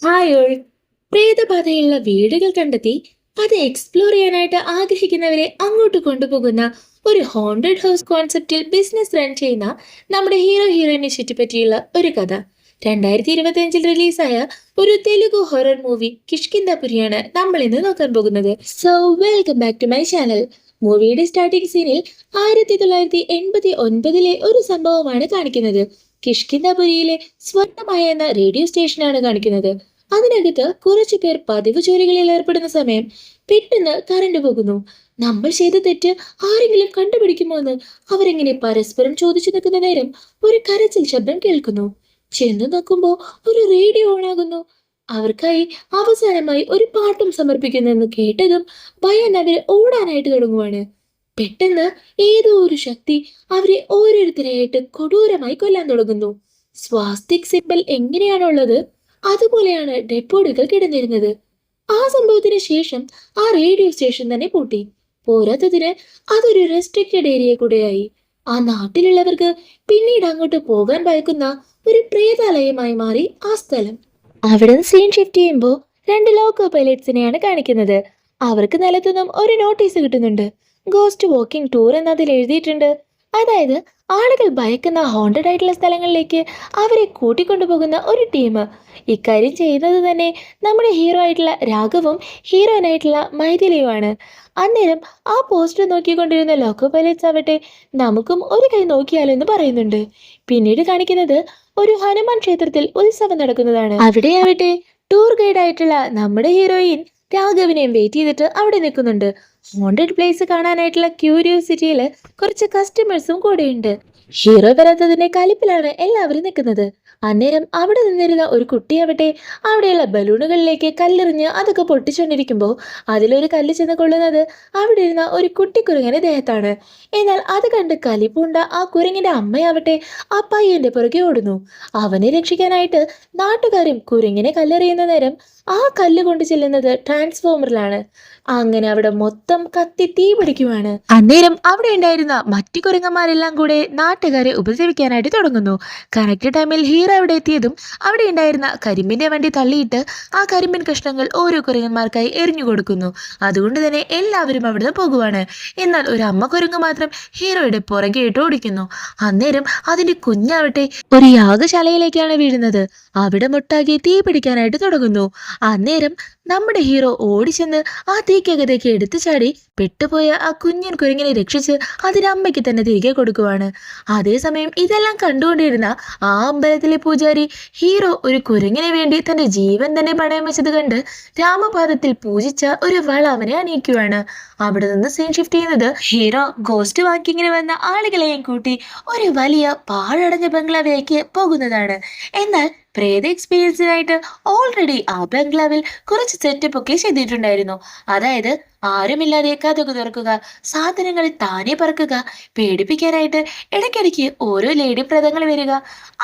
Hi all പ്രേതബാധയുള്ള വീടുകൾ കണ്ടെത്തി അത് എക്സ്പ്ലോർ ചെയ്യാനായിട്ട് ആഗ്രഹിക്കുന്നവരെ അങ്ങോട്ട് കൊണ്ടുപോകുന്ന ഒരു ഹോണ്ടഡ് ഹൗസ് കോൺസെപ്റ്റിൽ ബിസിനസ് റൺ ചെയ്യുന്ന നമ്മുടെ ഹീറോയിനെ ചുറ്റിപ്പറ്റിയുള്ള ഒരു കഥ. 2025 റിലീസായ ഒരു തെലുഗു ഹൊറർ മൂവി കിഷ്കിന്ദപുരിയാണ് നമ്മൾ ഇന്ന് നോക്കാൻ പോകുന്നത്. So welcome back to my channel. മൂവിയുടെ സ്റ്റാർട്ടിംഗ് സീനിൽ 1989 ഒരു സംഭവമാണ് കാണിക്കുന്നത്. കിഷ്കിന്ദപുരിയിലെ സ്വർണ്ണമായ എന്ന റേഡിയോ സ്റ്റേഷനാണ് കാണിക്കുന്നത്. അതിനകത്ത് കുറച്ചു പേർ പതിവ് ജോലികളിൽ ഏർപ്പെടുന്ന സമയം പെട്ടെന്ന് കറണ്ട് പോകുന്നു. നമ്മൾ ചെയ്ത തെറ്റ് ആരെങ്കിലും കണ്ടുപിടിക്കുമോ എന്ന് അവരെങ്ങനെ പരസ്പരം ചോദിച്ചു നിൽക്കുന്ന നേരം ഒരു കരച്ചിൽ ശബ്ദം കേൾക്കുന്നു. ചെന്ന് നോക്കുമ്പോ ഒരു റേഡിയോ ഓണാകുന്നു. അവർക്കായി അവസാനമായി ഒരു പാട്ടും സമർപ്പിക്കുന്നെന്ന് കേട്ടതും ഭയന്ന് അവര് ഓടാനായിട്ട് തുടങ്ങുവാണ്. പെട്ടെന്ന് ഏതോ ഒരു ശക്തി അവരെ ഓരോരുത്തരെയായിട്ട് കൊടൂരമായി കൊല്ലാൻ തുടങ്ങുന്നു. സ്വാസ്തിക് സിംബൽ എങ്ങനെയാണുള്ളത് അതുപോലെയാണ് ഡെഡ് ബോഡികൾ കിടന്നിരുന്നത്. ആ സംഭവത്തിന് ശേഷം ആ റേഡിയോ സ്റ്റേഷൻ തന്നെ പൂട്ടി. പോരാത്തതിന് അതൊരു റെസ്ട്രിക്റ്റഡ് ഏരിയ കൂടെയായി. ആ നാട്ടിലുള്ളവർക്ക് പിന്നീട് അങ്ങോട്ട് പോകാൻ ഭയക്കുന്ന ഒരു പ്രേതാലയമായി മാറി ആ സ്ഥലം. അവിടെ നിന്ന് സീൻ ഷിഫ്റ്റ് ചെയ്യുമ്പോൾ 2 ലോക്കോ പൈലറ്റ്സിനെയാണ് കാണിക്കുന്നത്. അവർക്ക് നിലത്തുനിന്നും ഒരു നോട്ടീസ് കിട്ടുന്നുണ്ട്. ഗോസ്റ്റ് വാക്കിംഗ് ടൂർ എന്നതിൽ എഴുതിയിട്ടുണ്ട്. അതായത് ആളുകൾ ഭയക്കുന്ന ഹോണ്ടഡ് ആയിട്ടുള്ള സ്ഥലങ്ങളിലേക്ക് അവരെ കൂട്ടിക്കൊണ്ടുപോകുന്ന ഒരു ടീം. ഇക്കാര്യം ചെയ്യുന്നത് തന്നെ നമ്മുടെ ഹീറോ ആയിട്ടുള്ള രാഘവും ഹീറോയിനായിട്ടുള്ള മൈഥിലിയുമാണ്. അന്നേരം ആ പോസ്റ്റർ നോക്കിക്കൊണ്ടിരുന്ന ലോക്കോ പൈലറ്റ്സ് ആവട്ടെ നമുക്കും ഒരു കൈ നോക്കിയാലെന്ന് പറയുന്നുണ്ട്. പിന്നീട് കാണിക്കുന്നത് ഒരു ഹനുമാൻ ക്ഷേത്രത്തിൽ ഉത്സവം നടക്കുന്നതാണ്. അവിടെയാവട്ടെ ടൂർ ഗൈഡ് ആയിട്ടുള്ള നമ്മുടെ ഹീറോയിൻ രാഘവിനെയും വെയിറ്റ് ചെയ്തിട്ട് അവിടെ നിൽക്കുന്നുണ്ട്. ഹോണ്ടഡ് പ്ലേസ് കാണാനായിട്ടുള്ള ക്യൂരിയോസിറ്റിയിൽ കുറച്ച് കസ്റ്റമേഴ്സും കൂടെയുണ്ട്. ഹീറോ വരാത്തതിന്റെ കലിപ്പിലാണ് എല്ലാവരും നിൽക്കുന്നത്. അന്നേരം അവിടെ നിന്നിരുന്ന ഒരു കുട്ടിയാവട്ടെ അവിടെയുള്ള ബലൂണുകളിലേക്ക് കല്ലെറിഞ്ഞ് അതൊക്കെ പൊട്ടിച്ചുകൊണ്ടിരിക്കുമ്പോൾ അതിലൊരു കല്ല് ചെന്ന് കൊള്ളുന്നത് അവിടെ ഇരുന്ന ഒരു കുട്ടിക്കുരങ്ങന്റെ ദേഹത്താണ്. എന്നാൽ അത് കണ്ട് കലിപ്പുണ്ട ആ കുരങ്ങിന്റെ അമ്മയാവട്ടെ ആ പയ്യന്റെ പുറകെ ഓടുന്നു. അവനെ രക്ഷിക്കാനായിട്ട് നാട്ടുകാരും കുരങ്ങിനെ കല്ലെറിയുന്ന നേരം ആ കല്ല് കൊണ്ട് ചെല്ലുന്നത് ട്രാൻസ്ഫോമറിലാണ്. അങ്ങനെ അവിടെ മൊത്തം കത്തി തീ പിടിക്കുവാണ്. അന്നേരം അവിടെ ഉണ്ടായിരുന്ന മറ്റു കുരങ്ങന്മാരെല്ലാം കൂടെ നാട്ടുകാരെ ഉപദ്രവിക്കാനായിട്ട് തുടങ്ങുന്നു. കറക്റ്റ് ടൈമിൽ ഹീറോ അവിടെ എത്തിയതും അവിടെ ഉണ്ടായിരുന്ന കരിമ്പിന്റെ വണ്ടി തള്ളിയിട്ട് ആ കരിമ്പിൻ കഷ്ണങ്ങൾ ഓരോ കുരങ്ങന്മാർക്കായി എറിഞ്ഞു കൊടുക്കുന്നു. അതുകൊണ്ട് തന്നെ എല്ലാവരും അവിടുന്ന് പോകുവാണ്. എന്നാൽ ഒരു അമ്മ കുരങ്ങ് മാത്രം ഹീറോയുടെ പുറകെ ഇട്ട് ഓടിക്കുന്നു. അന്നേരം അതിന്റെ കുഞ്ഞാവട്ടെ ഒരു യാഗശാലയിലേക്കാണ് വീഴുന്നത്. അവിടെ മുട്ടാകെ തീ പിടിക്കാനായിട്ട് തുടങ്ങുന്നു. അന്നേരം നമ്മുടെ ഹീറോ ഓടിച്ചെന്ന് ആ തീക്കകത്തേക്ക് എടുത്തു ചാടി പെട്ടുപോയ ആ കുഞ്ഞൻ കുരങ്ങിനെ രക്ഷിച്ച് അതിന് അമ്മയ്ക്ക് തന്നെ തിരികെ കൊടുക്കുവാണ്. അതേസമയം ഇതെല്ലാം കണ്ടുകൊണ്ടിരുന്ന ആ അമ്പലത്തിലെ പൂജാരി ഹീറോ ഒരു കുരങ്ങിന് വേണ്ടി തന്റെ ജീവൻ തന്നെ പണയം വെച്ചത് കണ്ട് രാമപാദത്തിൽ പൂജിച്ച ഒരു വള അവനെ അണിയിക്കുവാണ്. അവിടെ നിന്ന് സീൻ ഷിഫ്റ്റ് ചെയ്യുന്നത് ഹീറോ ഗോസ്റ്റ് വാക്കിങ്ങിന് വന്ന ആളുകളെയും കൂട്ടി ഒരു വലിയ പാഴടഞ്ഞ ബംഗ്ലാവിലേക്ക് പോകുന്നതാണ്. എന്നാൽ പ്രേത എക്സ്പീരിയൻസിനായിട്ട് ഓൾറെഡി ആ ബംഗ്ലാവിൽ കുറച്ച് സെറ്റപ്പ് ഒക്കെ ചെയ്തിട്ടുണ്ടായിരുന്നു. അതായത് ആരുമില്ലാതെ കഥകു തുറക്കുക, സാധനങ്ങൾ താനെ പറക്കുക, പേടിപ്പിക്കാനായിട്ട് ഇടയ്ക്കിടയ്ക്ക് ഓരോ ലേഡി പ്രതങ്ങൾ വരിക,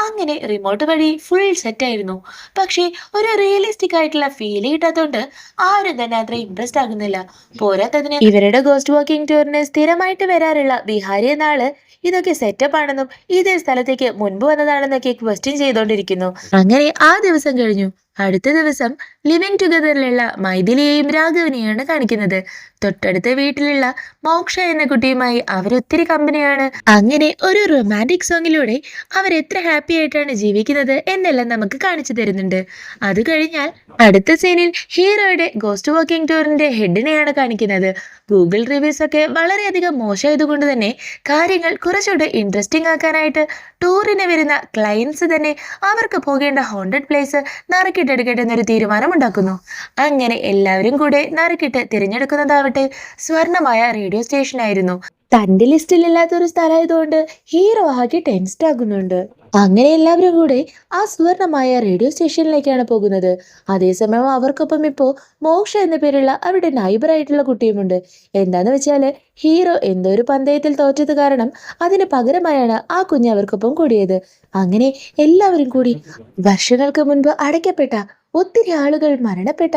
അങ്ങനെ റിമോട്ട് വഴി ഫുൾ സെറ്റായിരുന്നു. പക്ഷേ ഒരു റിയലിസ്റ്റിക് ആയിട്ടുള്ള ഫീൽ കിട്ടാത്തതുകൊണ്ട് ആരും തന്നെ അത്ര ഇംപ്രസ്ഡ് ആകുന്നില്ല. പോരാത്തതിന് ഇവരുടെ ഗോസ്റ്റ് വാക്കിംഗ് ടൂറിന് സ്ഥിരമായിട്ട് വരാറുള്ള ബിഹാരി എന്ന ആള് ഇതൊക്കെ സെറ്റപ്പ് ആണെന്നും ഇതേ സ്ഥലത്തേക്ക് മുൻപ് വന്നതാണെന്നൊക്കെ ക്വസ്റ്റ്യൻ ചെയ്തുകൊണ്ടിരിക്കുന്നു. അങ്ങനെ ആ ദിവസം കഴിഞ്ഞു. അടുത്ത ദിവസം ലിവിങ് ടുഗദറിലുള്ള മൈഥിലിയെയും രാഘവനെയാണ് കാണിക്കുന്നത്. തൊട്ടടുത്ത വീട്ടിലുള്ള മോക്ഷ എന്ന കുട്ടിയുമായി അവരൊത്തിരി കമ്പനിയാണ്. അങ്ങനെ ഒരു റൊമാൻറ്റിക് സോങ്ങിലൂടെ അവരെത്ര ഹാപ്പി ആയിട്ടാണ് ജീവിക്കുന്നത് എന്നെല്ലാം നമുക്ക് കാണിച്ചു തരുന്നുണ്ട്. അത് കഴിഞ്ഞാൽ അടുത്ത സീനിൽ ഹീറോയുടെ ഗോസ്റ്റ് വാക്കിംഗ് ടൂറിന്റെ ഹെഡിനെയാണ് കാണിക്കുന്നത്. ഗൂഗിൾ റിവ്യൂസ് ഒക്കെ വളരെയധികം മോശമായതുകൊണ്ട് തന്നെ കാര്യങ്ങൾ കുറച്ചുകൂടെ ഇൻട്രസ്റ്റിംഗ് ആക്കാനായിട്ട് ടൂറിന് വരുന്ന ക്ലയൻസ് തന്നെ അവർക്ക് പോകേണ്ട ഹോണ്ടഡ് പ്ലേസ് നറുക്കിട്ടെടുക്കട്ടെ എന്നൊരു തീരുമാനം ഉണ്ടാക്കുന്നു. അങ്ങനെ എല്ലാവരും കൂടെ നറുക്കിട്ട് തിരഞ്ഞെടുക്കുന്നതാവട്ടെ സ്വർണമായ റേഡിയോ സ്റ്റേഷൻ ആയിരുന്നു. തന്റെ ലിസ്റ്റിലില്ലാത്തൊരു സ്ഥലമായതുകൊണ്ട് ഹീറോ ആകെ ടെൻസ്ഡ് ആകുന്നുണ്ട്. അങ്ങനെ എല്ലാവരും കൂടെ ആ സുവർണമായ റേഡിയോ സ്റ്റേഷനിലേക്കാണ് പോകുന്നത്. അതേസമയം അവർക്കൊപ്പം ഇപ്പോ മോക്ഷ എന്ന പേരുള്ള അവരുടെ നൈബർ ആയിട്ടുള്ള കുട്ടിയുമുണ്ട്. എന്താന്ന് വെച്ചാല് ഹീറോ എന്തോ ഒരു പന്തയത്തിൽ തോറ്റത് കാരണം അതിന് പകരമായാണ് ആ കുഞ്ഞ് അവർക്കൊപ്പം കൂടിയത്. അങ്ങനെ എല്ലാവരും കൂടി വർഷങ്ങൾക്ക് മുൻപ് അടയ്ക്കപ്പെട്ട ഒത്തിരി ആളുകൾ മരണപ്പെട്ട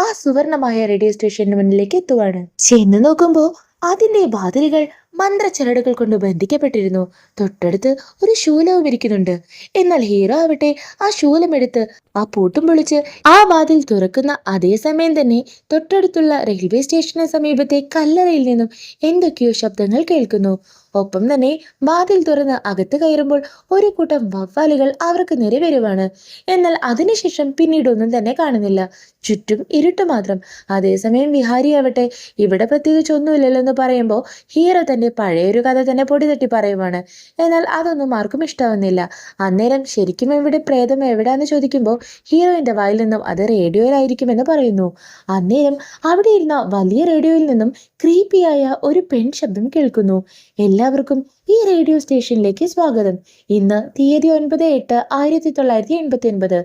ആ സുവർണമായ റേഡിയോ സ്റ്റേഷന് മുന്നിലേക്ക് എത്തുവാണ്. ചെന്ന് നോക്കുമ്പോ അതിന്റെ വാതിലുകൾ മന്ത്രച്ചരടുകൾ കൊണ്ട് ബന്ധിക്കപ്പെട്ടിരുന്നു. തൊട്ടടുത്ത് ഒരു ശൂലവും ഇരിക്കുന്നുണ്ട്. എന്നാൽ ഹീറോ ആവട്ടെ ആ ശൂലമെടുത്ത് ആ പൂട്ടും പൊളിച്ച് ആ വാതിൽ തുറക്കുന്ന അതേ സമയം തന്നെ തൊട്ടടുത്തുള്ള റെയിൽവേ സ്റ്റേഷന് സമീപത്തെ കല്ലറയിൽ നിന്നും എന്തൊക്കെയോ ശബ്ദങ്ങൾ കേൾക്കുന്നു. ഒപ്പം തന്നെ വാതിൽ തുറന്ന് അകത്ത് കയറുമ്പോൾ ഒരു കൂട്ടം വവ്വാലുകൾ അവർക്ക് നേരെ വരുവാണ്. എന്നാൽ അതിനുശേഷം പിന്നീട് ഒന്നും തന്നെ കാണുന്നില്ല. ചുറ്റും ഇരുട്ട് മാത്രം. അതേസമയം വിഹാരി ആവട്ടെ ഇവിടെ പ്രത്യേകിച്ച് ഒന്നുമില്ലല്ലോ എന്ന് പറയുമ്പോൾ ഹീറോ തന്റെ പഴയൊരു കഥ തന്നെ പൊടി തട്ടി പറയുവാണ്. എന്നാൽ അതൊന്നും ആർക്കും ഇഷ്ടാവുന്നില്ല. അന്നേരം ശരിക്കും ഇവിടെ പ്രേതം എവിടാന്ന് ചോദിക്കുമ്പോൾ ഹീറോയിന്റെ വായിൽ നിന്നും അത് റേഡിയോയിലായിരിക്കുമെന്ന് പറയുന്നു. അന്നേരം അവിടെ ഇരുന്ന വലിയ റേഡിയോയിൽ നിന്നും ക്രീപ്പിയായ ഒരു പെൺ ശബ്ദം കേൾക്കുന്നു. എല്ലാവർക്കും ഈ റേഡിയോ സ്റ്റേഷനിലേക്ക് സ്വാഗതം. ഇന്ന് തീയതി 9/8/1989.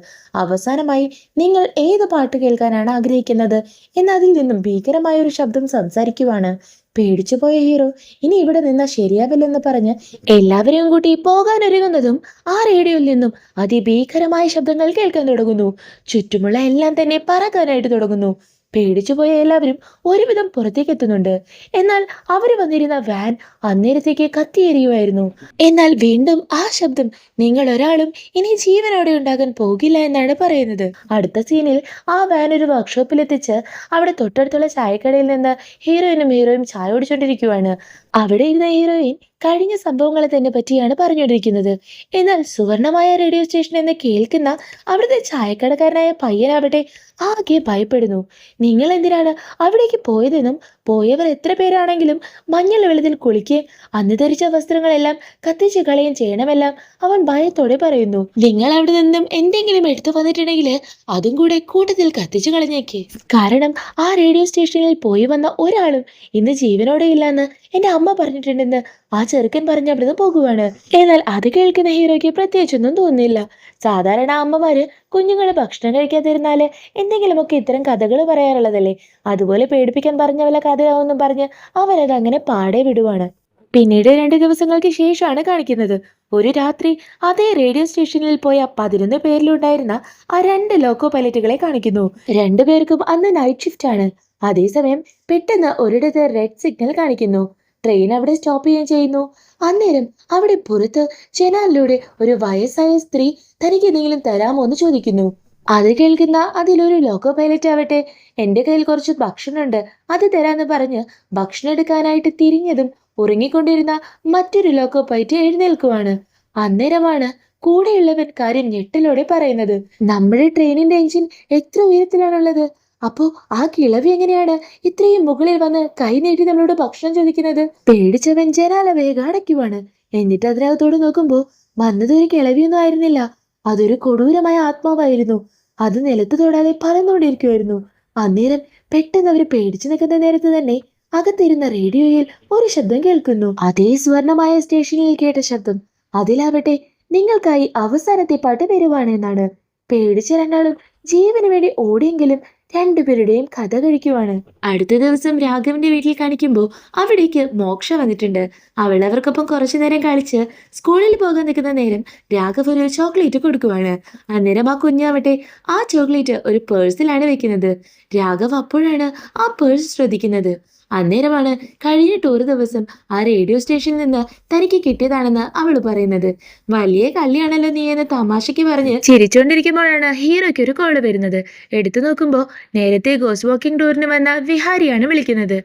അവസാനമായി നിങ്ങൾ ഏത് പാട്ട് കേൾക്കാനാണ് ആഗ്രഹിക്കുന്നത് എന്നതിൽ നിന്നും ഭീകരമായ ഒരു ശബ്ദം സംസാരിക്കുവാണ്. പേടിച്ചുപോയ ഹീറോ ഇനി ഇവിടെ നിന്നാ ശരിയാവില്ലെന്ന് പറഞ്ഞ് എല്ലാവരെയും കൂട്ടി പോകാനൊരുങ്ങുന്നതും ആ റേഡിയോയിൽ നിന്നും അതിഭീകരമായ ശബ്ദങ്ങൾ കേൾക്കാൻ തുടങ്ങുന്നു. ചുറ്റുമുള്ള എല്ലാം തന്നെ പറക്കാനായിട്ട് തുടങ്ങുന്നു. പേടിച്ചുപോയ എല്ലാവരും ഒരുവിധം പുറത്തേക്ക് എത്തുന്നുണ്ട്. എന്നാൽ അവർ വന്നിരുന്ന വാൻ അന്നേരത്തേക്ക് കത്തിയെരിയുമായിരുന്നു. എന്നാൽ വീണ്ടും ആ ശബ്ദം നിങ്ങൾ ഒരാളും ഇനി ജീവനോടെ ഉണ്ടാകാൻ പോകില്ല എന്നാണ് പറയുന്നത്. അടുത്ത സീനിൽ ആ വാൻ ഒരു വർക്ക്ഷോപ്പിൽ എത്തിച്ച് അവിടെ തൊട്ടടുത്തുള്ള ചായക്കടയിൽ നിന്ന് ഹീറോയും ചായ കുടിച്ചോണ്ടിരിക്കുവാണ്. അവിടെ ഇരുന്ന ഹീറോയിൻ കഴിഞ്ഞ സംഭവങ്ങളെ തന്നെ പറ്റിയാണ് പറഞ്ഞുകൊണ്ടിരിക്കുന്നത്. എന്നാൽ സുവർണമായ റേഡിയോ സ്റ്റേഷൻ എന്ന് കേൾക്കുന്ന അവിടുത്തെ ചായക്കടക്കാരനായ പയ്യനാവട്ടെ ആകെ ഭയപ്പെടുന്നു. നിങ്ങൾ എന്തിനാണ് അവിടേക്ക് പോയതെന്നും പോയവർ എത്ര പേരാണെങ്കിലും മഞ്ഞൾ വെള്ളത്തിൽ കുളിക്കുകയും അന്ന് ധരിച്ച വസ്ത്രങ്ങളെല്ലാം കത്തിച്ച് കളയുകയും ചെയ്യണമെല്ലാം അവൻ ഭയത്തോടെ പറയുന്നു. നിങ്ങൾ അവിടെ നിന്നും എന്തെങ്കിലും എടുത്തു വന്നിട്ടുണ്ടെങ്കിൽ അതും കൂടെ കൂട്ടത്തിൽ കത്തിച്ചു കളഞ്ഞേക്ക്. കാരണം ആ റേഡിയോ സ്റ്റേഷനിൽ പോയി വന്ന ഒരാളും ഇന്ന് ജീവനോടെ ഇല്ലെന്ന് എന്റെ അമ്മ പറഞ്ഞിട്ടുണ്ടെന്ന് ആ ചെറുക്കൻ പറഞ്ഞ അവിടുന്ന് പോകുവാണ്. എന്നാൽ അത് കേൾക്കുന്ന ഹീറോയ്ക്ക് പ്രത്യേകിച്ചൊന്നും തോന്നില്ല. സാധാരണ അമ്മമാര് കുഞ്ഞുങ്ങള് ഭക്ഷണം കഴിക്കാതിരുന്നാല് എന്തെങ്കിലുമൊക്കെ ഇത്തരം കഥകൾ പറയാറുള്ളതല്ലേ. അതുപോലെ പേടിപ്പിക്കാൻ പറഞ്ഞ വല്ല കഥയാവെന്നും പറഞ്ഞ് അവരത് അങ്ങനെ പാടെ വിടുവാണ്. പിന്നീട് 2 ദിവസങ്ങൾക്ക് ശേഷമാണ് കാണിക്കുന്നത്. ഒരു രാത്രി അതേ റേഡിയോ സ്റ്റേഷനിൽ പോയ 11 പേരിലുണ്ടായിരുന്ന ആ 2 ലോക്കോ പൈലറ്റുകളെ കാണിക്കുന്നു. 2 പേർക്കും അന്ന് നൈറ്റ് ഷിഫ്റ്റ് ആണ്. അതേസമയം പെട്ടെന്ന് ഒരിടത്ത് റെഡ് സിഗ്നൽ കാണിക്കുന്നു. ട്രെയിൻ അവിടെ സ്റ്റോപ്പ് ചെയ്യുകയും ചെയ്യുന്നു. അന്നേരം അവിടെ പുറത്ത് ജനാലിലൂടെ ഒരു വയസ്സായ സ്ത്രീ തനിക്ക് എന്തെങ്കിലും തരാമോ എന്ന് ചോദിക്കുന്നു. അത് കേൾക്കുന്ന അതിലൊരു ലോക്കോ പൈലറ്റ് ആവട്ടെ എന്റെ കയ്യിൽ കുറച്ച് ഭക്ഷണമുണ്ട് അത് തരാന്ന് പറഞ്ഞ് ഭക്ഷണം എടുക്കാനായിട്ട് തിരിഞ്ഞതും ഉറങ്ങിക്കൊണ്ടിരുന്ന മറ്റൊരു ലോക്കോ പൈലറ്റ് എഴുന്നേൽക്കുവാണ്. അന്നേരമാണ് കൂടെയുള്ളവൻ കാര്യം ഞെട്ടലോടെ പറയുന്നത്. നമ്മുടെ ട്രെയിനിന്റെ എഞ്ചിൻ എത്ര ഉയരത്തിലാണുള്ളത്? അപ്പോ ആ കിളവി എങ്ങനെയാണ് ഇത്രയും മുകളിൽ വന്ന് കൈ നീട്ടി നമ്മളോട് ഭക്ഷണം ചോദിക്കുന്നത്? പേടിച്ചവൻ ജനാല വേഗം അടയ്ക്കുവാണ്. എന്നിട്ട് അതിനകത്തോട് നോക്കുമ്പോ വന്നത് ഒരു കിളവിയൊന്നും ആയിരുന്നില്ല. അതൊരു കൊടൂരമായ ആത്മാവായിരുന്നു. അത് നിലത്ത് തൊടാതെ പറന്നുകൊണ്ടിരിക്കുമായിരുന്നു. അന്നേരം പെട്ടെന്ന് അവര് പേടിച്ചു നിൽക്കുന്ന നേരത്ത് തന്നെ അകത്തിരുന്ന റേഡിയോയിൽ ഒരു ശബ്ദം കേൾക്കുന്നു. അതേ സ്വർണമായ സ്റ്റേഷനിൽ കേട്ട ശബ്ദം. അതിലാവട്ടെ നിങ്ങൾക്കായി അവസാനത്തെ പാട്ട് വരുവാണ് എന്നാണ്. പേടിച്ച രണ്ടാളും ജീവന് വേണ്ടി ഓടിയെങ്കിലും 2 പേരുടെയും കഥ കഴിക്കുവാണ്. അടുത്ത ദിവസം രാഘവന്റെ വീട്ടിൽ കാണിക്കുമ്പോൾ അവിടേക്ക് മോക്ഷ വന്നിട്ടുണ്ട്. അവൾ അവർക്കൊപ്പം കുറച്ചു നേരം കളിച്ച് സ്കൂളിൽ പോകാൻ നിൽക്കുന്ന നേരം രാഘവ് ഒരു ചോക്ലേറ്റ് കൊടുക്കുവാണ്. അന്നേരം ആ കുഞ്ഞാവട്ടെ ആ ചോക്ലേറ്റ് ഒരു പേഴ്സിലാണ് വെക്കുന്നത്. രാഘവ് അപ്പോഴാണ് ആ പേഴ്സ് ശ്രദ്ധിക്കുന്നത്. അന്നേരമാണ് കഴിഞ്ഞിട്ട് ഒരു ദിവസം ആ റേഡിയോ സ്റ്റേഷനിൽ നിന്ന് തനിക്ക് കിട്ടിയതാണെന്ന് അവൾ പറയുന്നത്. വലിയ കള്ളിയാണല്ലോ നീ എന്ന് തമാശയ്ക്ക് പറഞ്ഞ് ചിരിച്ചുകൊണ്ടിരിക്കുമ്പോഴാണ് ഹീറോയ്ക്ക് ഒരു കോള് വരുന്നത്. എടുത്തു നോക്കുമ്പോൾ നേരത്തെ ഗോസ്റ്റ് വാക്കിംഗ് ടൂറിന് വന്ന വിഹാരിയാണ് വിളിക്കുന്നത്.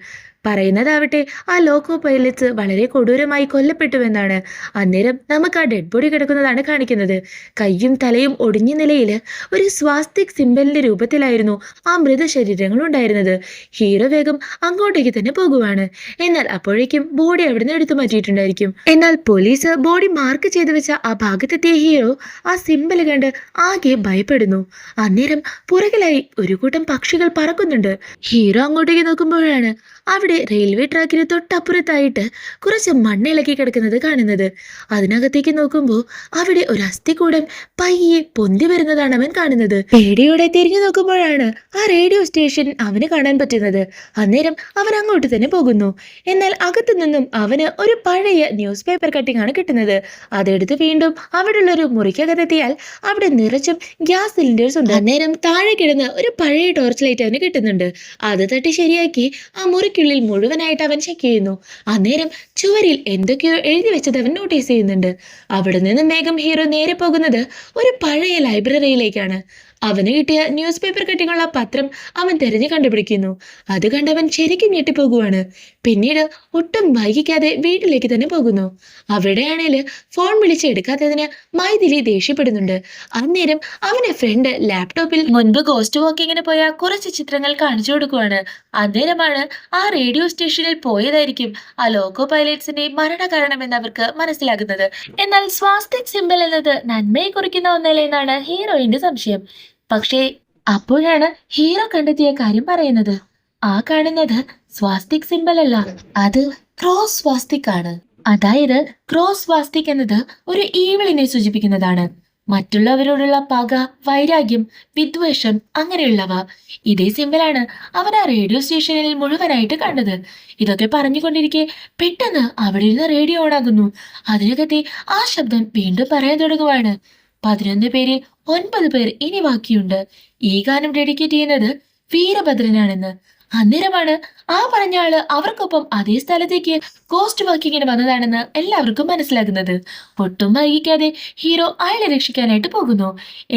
പറയുന്നതാവട്ടെ ആ ലോക്കോ പൈലറ്റ്സ് വളരെ കൊടൂരമായി കൊല്ലപ്പെട്ടുവെന്നാണ്. അന്നേരം നമുക്ക് ആ ഡെഡ് ബോഡി കിടക്കുന്നതാണ് കാണിക്കുന്നത്. കൈയും തലയും ഒടിഞ്ഞ നിലയിൽ ഒരു സ്വാസ്തിക് സിംബലിന്റെ രൂപത്തിലായിരുന്നു ആ മൃതശരീരങ്ങൾ ഉണ്ടായിരുന്നത്. ഹീറോ വേഗം അങ്ങോട്ടേക്ക് തന്നെ പോകുവാണ്. എന്നാൽ അപ്പോഴേക്കും ബോഡി അവിടുന്ന് എടുത്തു മാറ്റിയിട്ടുണ്ടായിരിക്കും. എന്നാൽ പോലീസ് ബോഡി മാർക്ക് ചെയ്തു വെച്ച ആ ഭാഗത്തെത്തിയ ഹീറോ ആ സിംബൽ കണ്ട് ആകെ ഭയപ്പെടുന്നു. അന്നേരം പുറകിലായി ഒരു കൂട്ടം പക്ഷികൾ പറക്കുന്നുണ്ട്. ഹീറോ അങ്ങോട്ടേക്ക് നോക്കുമ്പോഴാണ് അവിടെ റെയിൽവേ ട്രാക്കിന് തൊട്ടപ്പുറത്തായിട്ട് കുറച്ച് മണ്ണിളക്കി കിടക്കുന്നത് കാണുന്നത്. അതിനകത്തേക്ക് നോക്കുമ്പോൾ അവിടെ ഒരു അസ്ഥികൂടം പയ്യെ പൊന്തി വരുന്നതാണ് അവൻ കാണുന്നത്. പേടിയോടെ തിരിഞ്ഞു നോക്കുമ്പോഴാണ് ആ റേഡിയോ സ്റ്റേഷൻ അവന് കാണാൻ പറ്റുന്നത്. അന്നേരം അവൻ അങ്ങോട്ട് തന്നെ പോകുന്നു. എന്നാൽ അകത്തു നിന്നും അവന് ഒരു പഴയ ന്യൂസ് പേപ്പർ കട്ടിംഗ് ആണ് കിട്ടുന്നത്. അതെടുത്ത് വീണ്ടും അവിടെയുള്ള ഒരു മുറിക്കകത്തെത്തിയാൽ അവിടെ നിറച്ചും ഗ്യാസ് സിലിണ്ടേഴ്സ് ഉണ്ട്. അന്നേരം താഴെ കിടന്ന് ഒരു പഴയ ടോർച്ച് ലൈറ്റ് അവന് കിട്ടുന്നുണ്ട്. അത് തട്ടി ശരിയാക്കി ആ മുറിക്കുള്ളിൽ മുഴുവനായിട്ട് അവൻ ചെക്ക് ചെയ്യുന്നു. അന്നേരം ചുവരിൽ എന്തൊക്കെയോ എഴുതി വെച്ചത് അവൻ നോട്ടീസ് ചെയ്യുന്നുണ്ട്. അവിടെ നിന്ന് വേഗം ഹീറോ നേരെ പോകുന്നത് ഒരു പഴയ ലൈബ്രറിയിലേക്കാണ്. അവന് കിട്ടിയ ന്യൂസ് പേപ്പർ കട്ടിങ്ങുള്ള പത്രം അവൻ തിരഞ്ഞു കണ്ടുപിടിക്കുന്നു. അത് കണ്ടവൻ ശരിക്കും ഞെട്ടിപ്പോകുവാണ്. പിന്നീട് ഒട്ടും വൈകിക്കാതെ വീട്ടിലേക്ക് തന്നെ പോകുന്നു. അവിടെയാണേല് ഫോൺ വിളിച്ച് എടുക്കാത്തതിന് മൈഥിലി ദേഷ്യപ്പെടുന്നുണ്ട്. അന്നേരം അവനെ ഫ്രണ്ട് ലാപ്ടോപ്പിൽ മുൻപ് ഗോസ്റ്റ് വാക്കിങ്ങിന് പോയ കുറച്ച് ചിത്രങ്ങൾ കാണിച്ചു കൊടുക്കുവാണ്. അന്നേരമാണ് ആ റേഡിയോ സ്റ്റേഷനിൽ പോയതായിരിക്കും ആ ലോക്കോ പൈലറ്റ്സിന്റെ മരണ കാരണമെന്ന് അവർക്ക് മനസ്സിലാകുന്നത്. എന്നാൽ സ്വാസ്തിക് സിംബൽ എന്നത് നന്മയെ കുറിക്കുന്ന ഒന്നല്ലേ എന്നാണ് ഹീറോയിന്റെ സംശയം. പക്ഷേ അപ്പോഴാണ് ഹീറോ കണ്ടെത്തിയ കാര്യം പറയുന്നത്. ആ കാണുന്നത് സ്വാസ്തിക് സിംബൽ അല്ല, അത് ക്രോസ് സ്വാസ്തിക് ആണ്. അതായത് ക്രോസ് സ്വാസ്തിക് എന്നത് ഒരു ഈവിളിനെ സൂചിപ്പിക്കുന്നതാണ്. മറ്റുള്ളവരോടുള്ള പക, വൈരാഗ്യം, വിദ്വേഷം അങ്ങനെയുള്ളവ. ഇതേ സിംബലാണ് അവൻ ആ റേഡിയോ സ്റ്റേഷനിൽ മുഴുവനായിട്ട് കണ്ടത്. ഇതൊക്കെ പറഞ്ഞുകൊണ്ടിരിക്കെ പെട്ടെന്ന് അവിടെ ഇരുന്ന് റേഡിയോ ഓണാകുന്നു. അതിനകത്തെ ആ ശബ്ദം വീണ്ടും പറയാൻ തുടങ്ങുവാണ്. 11 പേരിൽ 9 പേർ ഇനി ബാക്കിയുണ്ട്. ഈ ഗാനം ഡെഡിക്കേറ്റ് ചെയ്യുന്നത് വീരഭദ്രനാണെന്ന്. അന്നേരമാണ് ആ പറഞ്ഞ ആള് അവർക്കൊപ്പം അതേ സ്ഥലത്തേക്ക് ഗോസ്റ്റ് വാക്കിങ്ങിന് വന്നതാണെന്ന് എല്ലാവർക്കും മനസ്സിലാകുന്നത്. ഒട്ടും വൈകിക്കാതെ ഹീറോ അയാളെ രക്ഷിക്കാനായിട്ട് പോകുന്നു.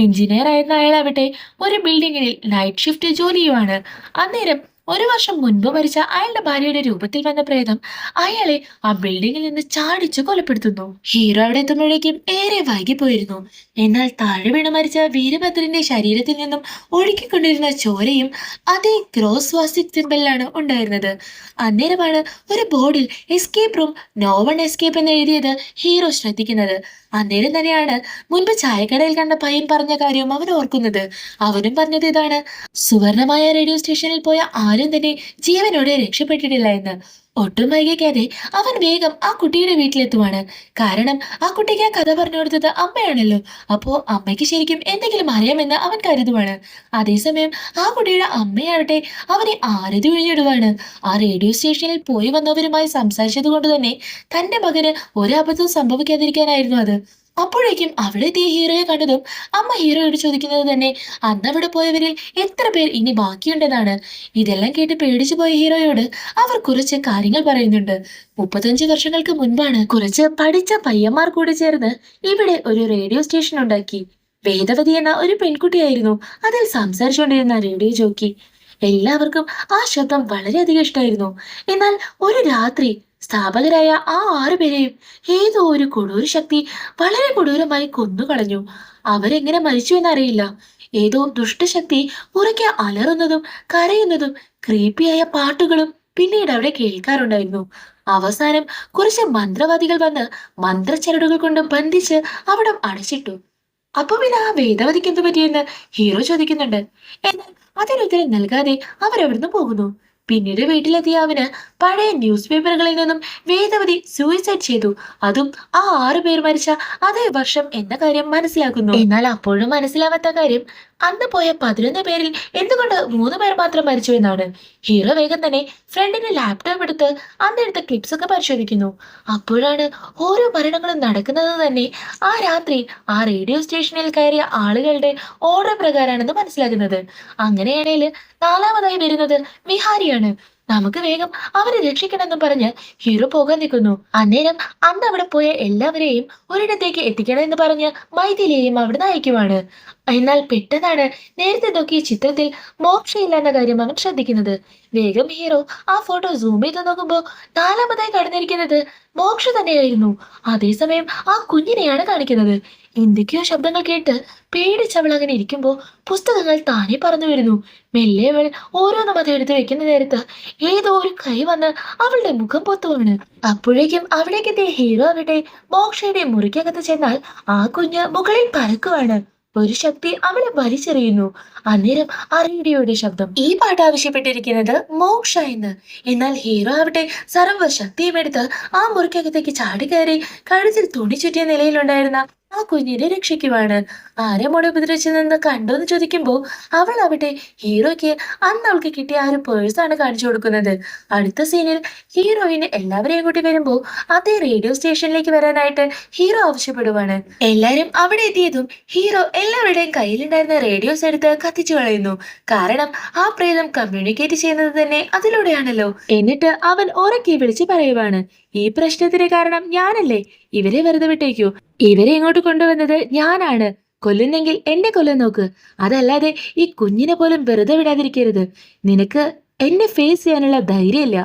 എഞ്ചിനീയർ ആയിരുന്ന അയാളാവട്ടെ ഒരു ബിൽഡിങ്ങിൽ നൈറ്റ് ഷിഫ്റ്റ് ജോലി ചെയ്യുവാണ്. അന്നേരം 1 വർഷം മുൻപ് മരിച്ച അയാളുടെ ഭാര്യയുടെ രൂപത്തിൽ വന്ന പ്രേതം അയാളെ ആ ബിൽഡിങ്ങിൽ നിന്ന് ചാടിച്ചു കൊലപ്പെടുത്തുന്നു. ഹീറോ അവിടെ എത്തുമ്പോഴേക്കും ഏറെ വൈകിപ്പോയിരുന്നു. എന്നാൽ താഴെ വീണ് മരിച്ച വീരഭദ്രന്റെ ശരീരത്തിൽ നിന്നും ഒഴുകിക്കൊണ്ടിരുന്ന ചോരയും അതേ ക്രോസ് സ്വാസ്തിക് സിംബലിലാണ് ഉണ്ടായിരുന്നത്. അന്നേരമാണ് ഒരു ബോർഡിൽ escape room, no one escape എന്ന് എഴുതിയത് ഹീറോ ശ്രദ്ധിക്കുന്നത്. അന്നേരം തന്നെയാണ് മുൻപ് ചായക്കടയിൽ കണ്ട പയ്യൻ പറഞ്ഞ കാര്യവും അവൻ ഓർക്കുന്നത്. അവനും പറഞ്ഞത് ഇതാണ്: സുവർണമായ റേഡിയോ സ്റ്റേഷനിൽ പോയ ആരും തന്നെ ജീവനോടെ രക്ഷപ്പെട്ടിട്ടില്ല എന്ന്. ഒട്ടും വൈകിക്കാതെ അവൻ വേഗം ആ കുട്ടിയുടെ വീട്ടിലെത്തുവാണ്. കാരണം ആ കുട്ടിക്ക് ആ കഥ പറഞ്ഞു കൊടുത്തത് അമ്മയാണല്ലോ. അപ്പോ അമ്മയ്ക്ക് ശരിക്കും എന്തെങ്കിലും അറിയാമെന്ന് അവൻ കരുതുവാണ്. അതേസമയം ആ കുട്ടിയുടെ അമ്മയാവട്ടെ അവനെ ആരതി ഒഴിഞ്ഞിടുവാണ്. ആ റേഡിയോ സ്റ്റേഷനിൽ പോയി വന്നവരുമായി സംസാരിച്ചത് കൊണ്ട് തന്നെ തന്റെ മകന് ഒരബദ്ധവും സംഭവിക്കാതിരിക്കാനായിരുന്നു അത്. അപ്പോഴേക്കും അവിടെ എത്തിയ ഹീറോയെ കണ്ടതും അമ്മ ഹീറോയോട് ചോദിക്കുന്നത് തന്നെ അന്ന് അവിടെ പോയവരിൽ എത്ര പേർ ഇനി ബാക്കിയുണ്ടെന്നാണ്. ഇതെല്ലാം കേട്ട് പേടിച്ചു പോയ ഹീറോയോട് അവർ കുറച്ച് കാര്യങ്ങൾ പറയുന്നുണ്ട്. 35 വർഷങ്ങൾക്ക് മുൻപാണ് കുറച്ച് പഠിച്ച പയ്യന്മാർ കൂടി ചേർന്ന് ഇവിടെ ഒരു റേഡിയോ സ്റ്റേഷൻ ഉണ്ടാക്കി. വേദവതി എന്ന ഒരു പെൺകുട്ടിയായിരുന്നു അതിൽ സംസാരിച്ചുകൊണ്ടിരുന്ന റേഡിയോ ജോക്കി. എല്ലാവർക്കും ആ ശബ്ദം വളരെയധികം ഇഷ്ടമായിരുന്നു. എന്നാൽ ഒരു രാത്രി സ്ഥാപകരായ ആ 6 പേരെയും ഏതോ ഒരു കൊടൂര ശക്തി വളരെ കൊടൂരമായി കൊന്നുകളഞ്ഞു. അവരെങ്ങനെ മരിച്ചു എന്നറിയില്ല. ഏതോ ദുഷ്ടശക്തി ഉറക്കെ അലറുന്നതും കരയുന്നതും ക്രീപ്പിയായ പാട്ടുകളും പിന്നീട് അവിടെ കേൾക്കാറുണ്ടായിരുന്നു. അവസാനം കുറച്ച് മന്ത്രവാദികൾ വന്ന് മന്ത്രച്ചരടുകൾ കൊണ്ട് ബന്ധിച്ച് അവിടെ അടച്ചിട്ടു. അപ്പൊ പിന്നെ ആ വേദവതിക്ക് എന്തു പറ്റിയെന്ന് ഹീറോ ചോദിക്കുന്നുണ്ട്. എന്നാൽ അതിനുത്തരം നൽകാതെ അവരവിടുന്ന് പോകുന്നു. പിന്നീട് വീട്ടിലെത്തിയ അവന് പഴയ ന്യൂസ് പേപ്പറുകളിൽ നിന്നും വേദവതി സൂയിസൈഡ് ചെയ്തു, അതും ആ 6 പേർ മരിച്ച അതേ വർഷം എന്ന കാര്യം മനസ്സിലാക്കുന്നു. എന്നാൽ അപ്പോഴും മനസ്സിലാവാത്ത കാര്യം അന്ന് പോയ 11 പേരിൽ എന്തുകൊണ്ട് 3 പേർ മാത്രം മരിച്ചു എന്നാണ്. ഹീറോ വേഗം തന്നെ ഫ്രണ്ടിന്റെ ലാപ്ടോപ്പ് എടുത്ത് അന്നെടുത്ത ക്ലിപ്സ് ഒക്കെ പരിശോധിക്കുന്നു. അപ്പോഴാണ് ഓരോ മരണങ്ങളും നടക്കുന്നത് തന്നെ ആ രാത്രി ആ റേഡിയോ സ്റ്റേഷനിൽ കയറിയ ആളുകളുടെ ഓർഡർ പ്രകാരമാണെന്ന് മനസ്സിലാക്കുന്നത്. അങ്ങനെയാണെങ്കിൽ 4ാമതായി വരുന്നത് വിഹാരിയാണ്. നമുക്ക് വേഗം അവരെ രക്ഷിക്കണമെന്ന് പറഞ്ഞ് ഹീറോ പോകാൻ നിൽക്കുന്നു. അന്നേരം അന്ന് അവിടെ പോയ എല്ലാവരെയും ഒരിടത്തേക്ക് എത്തിക്കണം എന്ന് പറഞ്ഞ് മൈഥിലിയെയും അവിടെ അയക്കുവാണ്. എന്നാൽ പെട്ടെന്നാണ് നേരത്തെ നോക്കിയ ചിത്രത്തിൽ മോക്ഷയില്ല എന്ന കാര്യം അവൻ ശ്രദ്ധിക്കുന്നത്. വേഗം ഹീറോ ആ ഫോട്ടോ സൂം ചെയ്ത് നോക്കുമ്പോൾ 4ാമതായി കടന്നിരിക്കുന്നത് മോക്ഷ തന്നെയായിരുന്നു. അതേസമയം ആ കുഞ്ഞിനെയാണ് കാണിക്കുന്നത്. എന്തൊക്കെയോ ശബ്ദങ്ങൾ കേട്ട് പേടിച്ചവൾ അങ്ങനെ ഇരിക്കുമ്പോൾ പുസ്തകങ്ങൾ താനെ പറന്നു വരുന്നു. മെല്ലെ അവൾ ഓരോന്നും അത് എടുത്ത് വെക്കുന്ന നേരത്ത് ഏതോ ഒരു കൈ വന്ന് അവളുടെ മുഖം പൊത്തുവാണ്. അപ്പോഴേക്കും അവിടേക്കെത്തിയ ഹീറോ അവിടെ മോക്ഷയുടെ മുറിക്കകത്ത് ചെന്നാൽ ആ കുഞ്ഞ് മുകളിൽ പറക്കുവാണ്. ഒരു ശക്തി അവളെ വലിച്ചെറിയുന്നു. അന്നേരം ആ റേഡിയോയുടെ ശബ്ദം. ഈ പാട്ട് ആവശ്യപ്പെട്ടിരിക്കുന്നത് മോക്ഷ എന്ന്. എന്നാൽ ഹീറോ അവിടെ സർവ്വ ശക്തിയും എടുത്ത് ആ മുറിക്കകത്തേക്ക് ചാടിക്കയറി കഴുത്തിൽ തുണി ചുറ്റിയ നിലയിലുണ്ടായിരുന്ന ആ കുഞ്ഞിനെ രക്ഷിക്കുവാണ്. ആരെ മോളെ ഉപദ്രവിച്ചതെന്ന് കണ്ടോന്ന് ചോദിക്കുമ്പോ അവൾ അവിടെ ഹീറോയ്ക്ക് അന്ന് അവൾക്ക് കിട്ടിയ ആ ഒരു പേഴ്സാണ് കാണിച്ചു കൊടുക്കുന്നത്. അടുത്ത സീനിൽ ഹീറോയിന് എല്ലാവരെയും കൂട്ടി വരുമ്പോ അതേ റേഡിയോ സ്റ്റേഷനിലേക്ക് വരാനായിട്ട് ഹീറോ ആവശ്യപ്പെടുവാണ്. എല്ലാരും അവിടെ എത്തിയതും ഹീറോ എല്ലാവരുടെയും കയ്യിലുണ്ടായിരുന്ന റേഡിയോസ് എടുത്ത് കത്തിച്ചു കളയുന്നു. കാരണം ആ പ്രേതം കമ്മ്യൂണിക്കേറ്റ് ചെയ്യുന്നത് തന്നെ അതിലൂടെയാണല്ലോ. എന്നിട്ട് അവൻ ഉറക്കെ വിളിച്ച് പറയുവാണ്, ഈ പ്രശ്നത്തിന് കാരണം ഞാനല്ലേ, ഇവരെ വെറുതെ വിട്ടേക്കൂ, ഇവരെ ഇങ്ങോട്ട് കൊണ്ടുവന്നത് ഞാനാണ്, കൊല്ലുന്നെങ്കിൽ എന്നെ കൊല്ലാൻ നോക്ക്, അതല്ലാതെ ഈ കുഞ്ഞിനെ പോലും വെറുതെ വിടാതിരിക്കരുത്. നിനക്ക് എന്നെ ഫേസ് ചെയ്യാനുള്ള ധൈര്യമില്ല,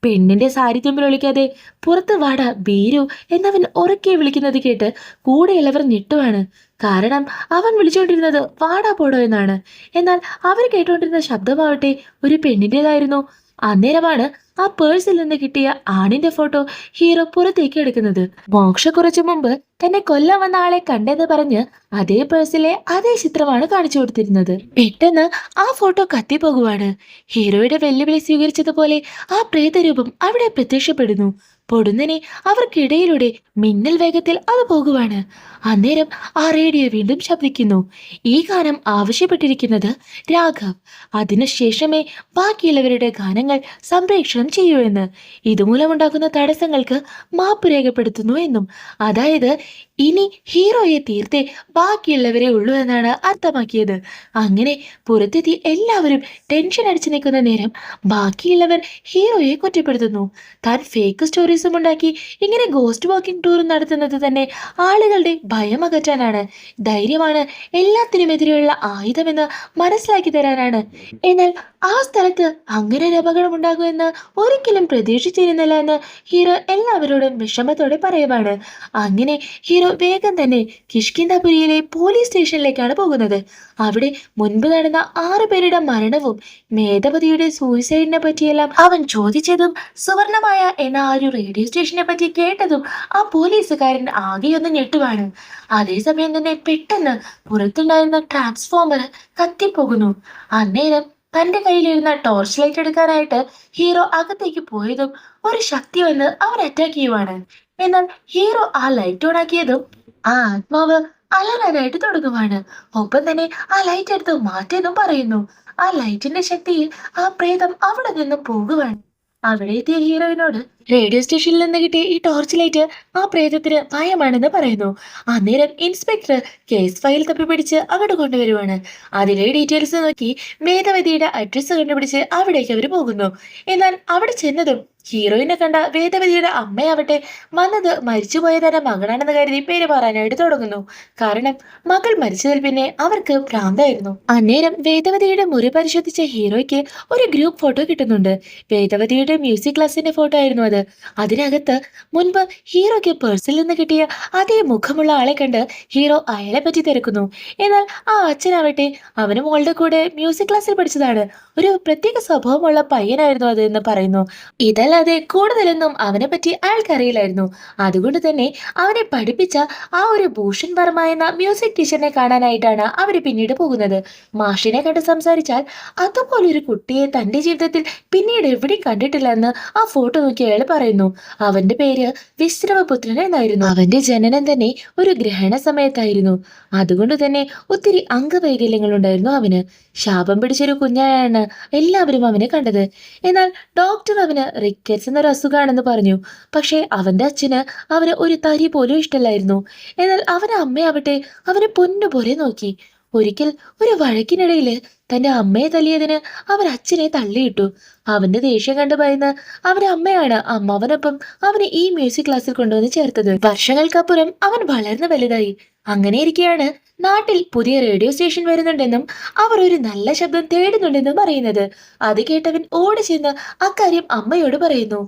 പെണ്ണിന്റെ സാരി തുമ്പിൽ ഒളിക്കാതെ പുറത്ത് വാടാ ബീരു എന്നവൻ ഉറക്കെ വിളിക്കുന്നത് കേട്ട് കൂടെയുള്ളവർ ഞെട്ടുവാണ്. കാരണം അവൻ വിളിച്ചുകൊണ്ടിരുന്നത് വാടാ പോടോ എന്നാണ്. എന്നാൽ അവർ കേട്ടുകൊണ്ടിരുന്ന ശബ്ദമാവട്ടെ ഒരു പെണ്ണിൻ്റെതായിരുന്നു. അന്നേരമാണ് ആ പേഴ്സിൽ നിന്ന് കിട്ടിയ ആണിന്റെ ഫോട്ടോ ഹീറോ പുറത്തേക്ക് എടുക്കുന്നത്. മോക്ഷ കുറച്ചു മുമ്പ് തന്നെ കൊല്ലാൻ വന്ന ആളെ കണ്ടെന്ന് പറഞ്ഞ് അതേ പേഴ്സിലെ അതേ ചിത്രമാണ് കാണിച്ചു കൊടുത്തിരുന്നത്. പെട്ടെന്ന് ആ ഫോട്ടോ കത്തിപ്പോകുവാണ്. ഹീറോയുടെ വെല്ലുവിളി സ്വീകരിച്ചതുപോലെ ആ പ്രേതരൂപം അവിടെ പ്രത്യക്ഷപ്പെടുന്നു. പൊടുന്നനെ അവർക്കിടയിലൂടെ മിന്നൽ വേഗത്തിൽ അത് പോകുവാണ്. അന്നേരം ആ റേഡിയോ വീണ്ടും ശബ്ദിക്കുന്നു. ഈ ഗാനം ആവശ്യപ്പെട്ടിരിക്കുന്നത് രാഘവ്. അതിനുശേഷമേ ബാക്കിയുള്ളവരുടെ ഗാനങ്ങൾ സംപ്രേഷണം ചെയ്യൂ എന്ന്. ഇതുമൂലമുണ്ടാകുന്ന തടസ്സങ്ങൾക്ക് മാപ്പ് രേഖപ്പെടുത്തുന്നു എന്നും. അതായത് ഇനി ഹീറോയെ തീർത്തേ ബാക്കിയുള്ളവരെ ഉള്ളൂ എന്നാണ് അർത്ഥമാക്കിയത്. അങ്ങനെ പുറത്തെത്തി എല്ലാവരും ടെൻഷൻ അടിച്ചു നിൽക്കുന്ന നേരം ബാക്കിയുള്ളവർ ഹീറോയെ കുറ്റപ്പെടുത്തുന്നു. താൻ ഫേക്ക് സ്റ്റോറീസും ഉണ്ടാക്കി ഇങ്ങനെ ഗോസ്റ്റ് വാക്കിംഗ് ടൂർ നടത്തുന്നത് തന്നെ ആളുകളുടെ ഭയം അകറ്റാനാണ്, ധൈര്യമാണ് എല്ലാത്തിനുമെതിരെയുള്ള ആയുധമെന്ന് മനസ്സിലാക്കി തരാനാണ്. എന്നാൽ ആ സ്ഥലത്ത് അങ്ങനെ ഒരു അപകടം ഉണ്ടാകുമെന്ന് ഒരിക്കലും പ്രതീക്ഷിച്ചിരുന്നില്ല എന്ന് ഹീറോ എല്ലാവരോടും വിഷമത്തോടെ പറയുവാണ്. അങ്ങനെ ഹീറോ വേഗം തന്നെ കിഷ്കിന്ധാപുരിയിലെ പോലീസ് സ്റ്റേഷനിലേക്കാണ് പോകുന്നത്. അവിടെ മുൻപ് നടന്ന 6 പേരുടെ മരണവും മേധവതിയുടെ സൂയിസൈഡിനെ പറ്റിയെല്ലാം അവൻ ചോദിച്ചതും സുവർണമായ എന്ന ആ ഒരു റേഡിയോ സ്റ്റേഷനെ പറ്റി കേട്ടതും ആ പോലീസുകാരൻ ആകെയൊന്ന് ഞെട്ടുവാണ്. അതേസമയം തന്നെ പെട്ടെന്ന് പുറത്തുണ്ടായിരുന്ന ട്രാൻസ്ഫോമർ കത്തിപ്പോകുന്നു. അന്നേരം തന്റെ കയ്യിലിരുന്ന ടോർച്ച് ലൈറ്റ് എടുക്കാനായിട്ട് ഹീറോ അകത്തേക്ക് പോയതും ഒരു ശക്തി വന്ന് അവൻ അറ്റാക്ക് ചെയ്യുവാണ്. എന്നാൽ ഹീറോ ആ ലൈറ്റ് ഓൺ ആക്കിയതും ആ ആത്മാവ് അലറാനായിട്ട് തുടങ്ങുവാണ്. ഒപ്പം തന്നെ ആ ലൈറ്റ് എടുത്ത് മാറ്റിയതും പറയുന്നു. ആ ലൈറ്റിന്റെ ശക്തിയിൽ ആ പ്രേതം അവിടെ നിന്ന് പോകുവാണ്. അവിടെ എത്തിയ ഹീറോയിനോട് റേഡിയോ സ്റ്റേഷനിൽ നിന്ന് കിട്ടിയ ഈ ടോർച്ച് ലൈറ്റ് ആ പ്രേതത്തിന് ഭയമാണെന്ന് പറയുന്നു. അന്നേരം ഇൻസ്പെക്ടർ കേസ് ഫയൽ തപ്പിപ്പിടിച്ച് അങ്ങോട്ട് കൊണ്ടുവരുവാണ്. അതിലെ ഡീറ്റെയിൽസ് നോക്കി വേദവതിയുടെ അഡ്രസ്സ് കണ്ടുപിടിച്ച് അവിടേക്ക് അവർ പോകുന്നു. എന്നാൽ അവിടെ ചെന്നതും ഹീറോയിനെ കണ്ട വേദവതിയുടെ അമ്മയാവട്ടെ വന്നത് മരിച്ചുപോയ തന്റെ മകളാണെന്ന് കരുതി പെരുമാറാനായിട്ട് തുടങ്ങുന്നു. കാരണം മകൾ മരിച്ചതിൽ പിന്നെ അവർക്ക് ഭ്രാന്തായിരുന്നു. അന്നേരം വേദവതിയുടെ മുറി പരിശോധിച്ച ഹീറോയ്ക്ക് ഒരു ഗ്രൂപ്പ് ഫോട്ടോ കിട്ടുന്നുണ്ട്. വേദവതിയുടെ മ്യൂസിക് ക്ലാസിന്റെ ഫോട്ടോ ആയിരുന്നു അത്. അതിനകത്ത് മുൻപ് ഹീറോയ്ക്ക് പേഴ്സിൽ നിന്ന് കിട്ടിയ അതേ മുഖമുള്ള ആളെ കണ്ട് ഹീറോ അയാളെ പറ്റി തിരക്കുന്നു. എന്നാൽ ആ അച്ഛനാവട്ടെ അവന് മോളുടെ കൂടെ മ്യൂസിക് ക്ലാസ്സിൽ പഠിച്ചതാണ്, ഒരു പ്രത്യേക സ്വഭാവമുള്ള പയ്യനായിരുന്നു അത് എന്ന് പറയുന്നു. ഇതല്ലാതെ കൂടുതലൊന്നും അവനെ പറ്റി അയാൾക്കറിയില്ലായിരുന്നു. അതുകൊണ്ട് തന്നെ അവനെ പഠിപ്പിച്ച ആ ഒരു ഭൂഷൺ വർമ്മ എന്ന മ്യൂസിക് ടീച്ചറിനെ കാണാനായിട്ടാണ് അവര് പിന്നീട് പോകുന്നത്. മാഷിനെ കണ്ട് സംസാരിച്ചാൽ അതുപോലൊരു കുട്ടിയെ തന്റെ ജീവിതത്തിൽ പിന്നീട് എവിടെയും കണ്ടിട്ടില്ല എന്ന് ആ ഫോട്ടോ നോക്കി അയാൾ പറയുന്നു. അവന്റെ പേര് വിശ്രമപുത്രൻ എന്നായിരുന്നു. അവന്റെ ജനനം തന്നെ ഒരു ഗ്രഹണ സമയത്തായിരുന്നു. അതുകൊണ്ട് തന്നെ ഒത്തിരി അംഗവൈകല്യങ്ങൾ ഉണ്ടായിരുന്നു അവന്. ശാപം പിടിച്ചൊരു കുഞ്ഞായാണ് എല്ലാവരും അവനെ കണ്ടത്. എന്നാൽ ഡോക്ടർ അവന് റിക്കറ്റ്സ് എന്നൊരു അസുഖമാണെന്ന് പറഞ്ഞു. പക്ഷേ അവന്റെ അച്ഛന് അവന് ഒരു തരി പോലും ഇഷ്ടമല്ലായിരുന്നു. എന്നാൽ അവന്റെ അമ്മയാവട്ടെ അവനെ പൊന്നുപോലെ നോക്കി. ഒരിക്കൽ ഒരു വഴക്കിനിടയിൽ തന്റെ അമ്മയെ തല്ലിയതിന് അവൻ അച്ഛനെ തള്ളിയിട്ടു. അവന്റെ ദേഷ്യം കണ്ടു ഭയന്ന് അവന്റെ അമ്മയാണ് അമ്മാവനൊപ്പം അവനെ ഈ മ്യൂസിക് ക്ലാസ്സിൽ കൊണ്ടുവന്ന് ചേർത്തത്. വർഷങ്ങൾക്കപ്പുറം അവൻ വളർന്നു വലുതായി. അങ്ങനെ ഇരിക്കെയാണ് നാട്ടിൽ പുതിയ റേഡിയോ സ്റ്റേഷൻ വരുന്നുണ്ടെന്നും അവർ ഒരു നല്ല ശബ്ദം തേടുന്നുണ്ടെന്നും പറയുന്നത്. അത് കേട്ടവൻ ഓടി ചെന്ന് അക്കാര്യം അമ്മയോട് പറയുന്നു.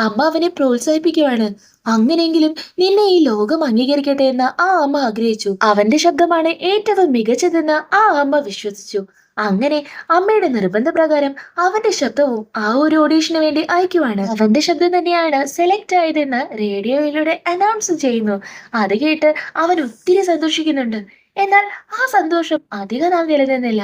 അമ്മ അവനെ പ്രോത്സാഹിപ്പിക്കുവാണ്. അങ്ങനെയെങ്കിലും നിന്നെ ഈ ലോകം അംഗീകരിക്കട്ടെ എന്ന് ആ അമ്മ ആഗ്രഹിച്ചു. അവന്റെ ശബ്ദമാണ് ഏറ്റവും മികച്ചതെന്ന് ആ അമ്മ വിശ്വസിച്ചു. അങ്ങനെ അമ്മയുടെ നിർബന്ധപ്രകാരം അവന്റെ ശബ്ദവും ആ ഒരു ഓഡീഷന് വേണ്ടി അയക്കുവാണ്. അവന്റെ ശബ്ദം തന്നെയാണ് സെലക്ട് ആയതെന്ന് റേഡിയോയിലൂടെ അനൗൺസ് ചെയ്യുന്നു. അത് കേട്ട് അവൻ ഒത്തിരി സന്തോഷിക്കുന്നുണ്ട്. എന്നാൽ ആ സന്തോഷം അധിക നാൾ നിലനിന്നില്ല.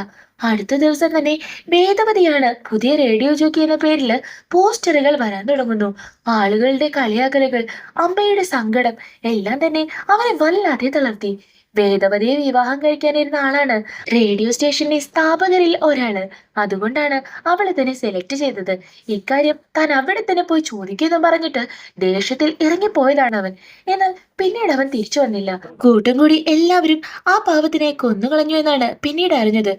അടുത്ത ദിവസം തന്നെ വേദവതിയാണ് പുതിയ റേഡിയോ ജോക്കി എന്ന പേരില് പോസ്റ്ററുകൾ വരാൻ തുടങ്ങുന്നു. ആളുകളുടെ കളിയാക്കലുകൾ, അമ്മയുടെ സങ്കടം എല്ലാം തന്നെ അവനെ വല്ലാതെ തളർത്തി. വേദവതിയെ വിവാഹം കഴിക്കാനിരുന്ന ആളാണ് റേഡിയോ സ്റ്റേഷന്റെ സ്ഥാപകരിൽ ഒരാള്. അതുകൊണ്ടാണ് അവളെ തന്നെ സെലക്ട് ചെയ്തത്. ഇക്കാര്യം താൻ അവിടെ തന്നെ പോയി ചോദിക്കുമെന്ന് പറഞ്ഞിട്ട് ദേഷ്യത്തിൽ ഇറങ്ങിപ്പോയതാണ് അവൻ. എന്നാൽ പിന്നീട് അവൻ തിരിച്ചു വന്നില്ല. കൂട്ടം കൂടി എല്ലാവരും ആ പാവത്തിനെ കൊന്നുകളഞ്ഞു എന്നാണ് പിന്നീട് അറിഞ്ഞത്.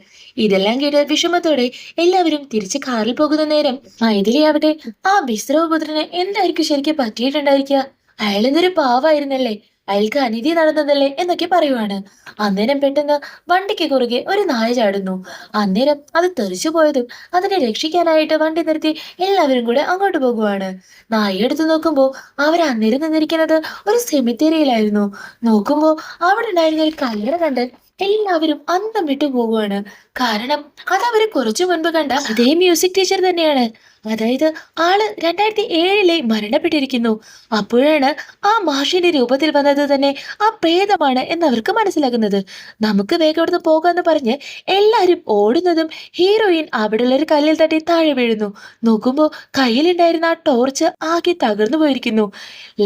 ഇതെല്ലാം കേട്ട് വിഷമത്തോടെ എല്ലാവരും തിരിച്ച് കാറിൽ പോകുന്ന നേരം മൈഥിലിയാവട്ടെ ആ വിശ്രവപുത്രന് എന്തായിരിക്കും ശരിക്കും പറ്റിയിട്ടുണ്ടായിരിക്കുക? അയാൾ എന്തൊരു പാവായിരുന്നല്ലേ, അയാൾക്ക് അനീതി നടന്നതല്ലേ എന്നൊക്കെ പറയുവാണ്. അന്നേരം പെട്ടെന്ന് വണ്ടിക്ക് കുറുകെ ഒരു നായ ചാടുന്നു. അന്നേരം അത് തെറിച്ചു പോയതും അതിനെ രക്ഷിക്കാനായിട്ട് വണ്ടി നിർത്തി എല്ലാവരും കൂടെ അങ്ങോട്ട് പോകുവാണ്. നായ എടുത്തു നോക്കുമ്പോ അവർ അന്നേരം നിന്നിരിക്കുന്നത് ഒരു സെമിത്തേരിയിലായിരുന്നു. നോക്കുമ്പോ അവിടെ ഉണ്ടായിരുന്ന ഒരു കല്ലറ കണ്ട് എല്ലാവരും അന്തം വിട്ടു പോകുവാണ്. കാരണം അത് അവര് കുറച്ചു മുൻപ് കണ്ട അതേ മ്യൂസിക് ടീച്ചർ തന്നെയാണ്. അതായത് ആള് 2007 മരണപ്പെട്ടിരിക്കുന്നു. അപ്പോഴാണ് ആ മാഷിന്റെ രൂപത്തിൽ വന്നത് തന്നെ ആ പ്രേതമാണ് എന്നവർക്ക് മനസ്സിലാകുന്നത്. നമുക്ക് വേഗം അവിടുന്ന് പോകാന്ന് പറഞ്ഞ് എല്ലാരും ഓടുന്നതും ഹീറോയിൻ അവിടെയുള്ള ഒരു കല്ലിൽ തട്ടി താഴെ വീഴുന്നു. നോക്കുമ്പോ കയ്യിലുണ്ടായിരുന്ന ആ ടോർച്ച് ആകെ തകർന്നു പോയിരിക്കുന്നു.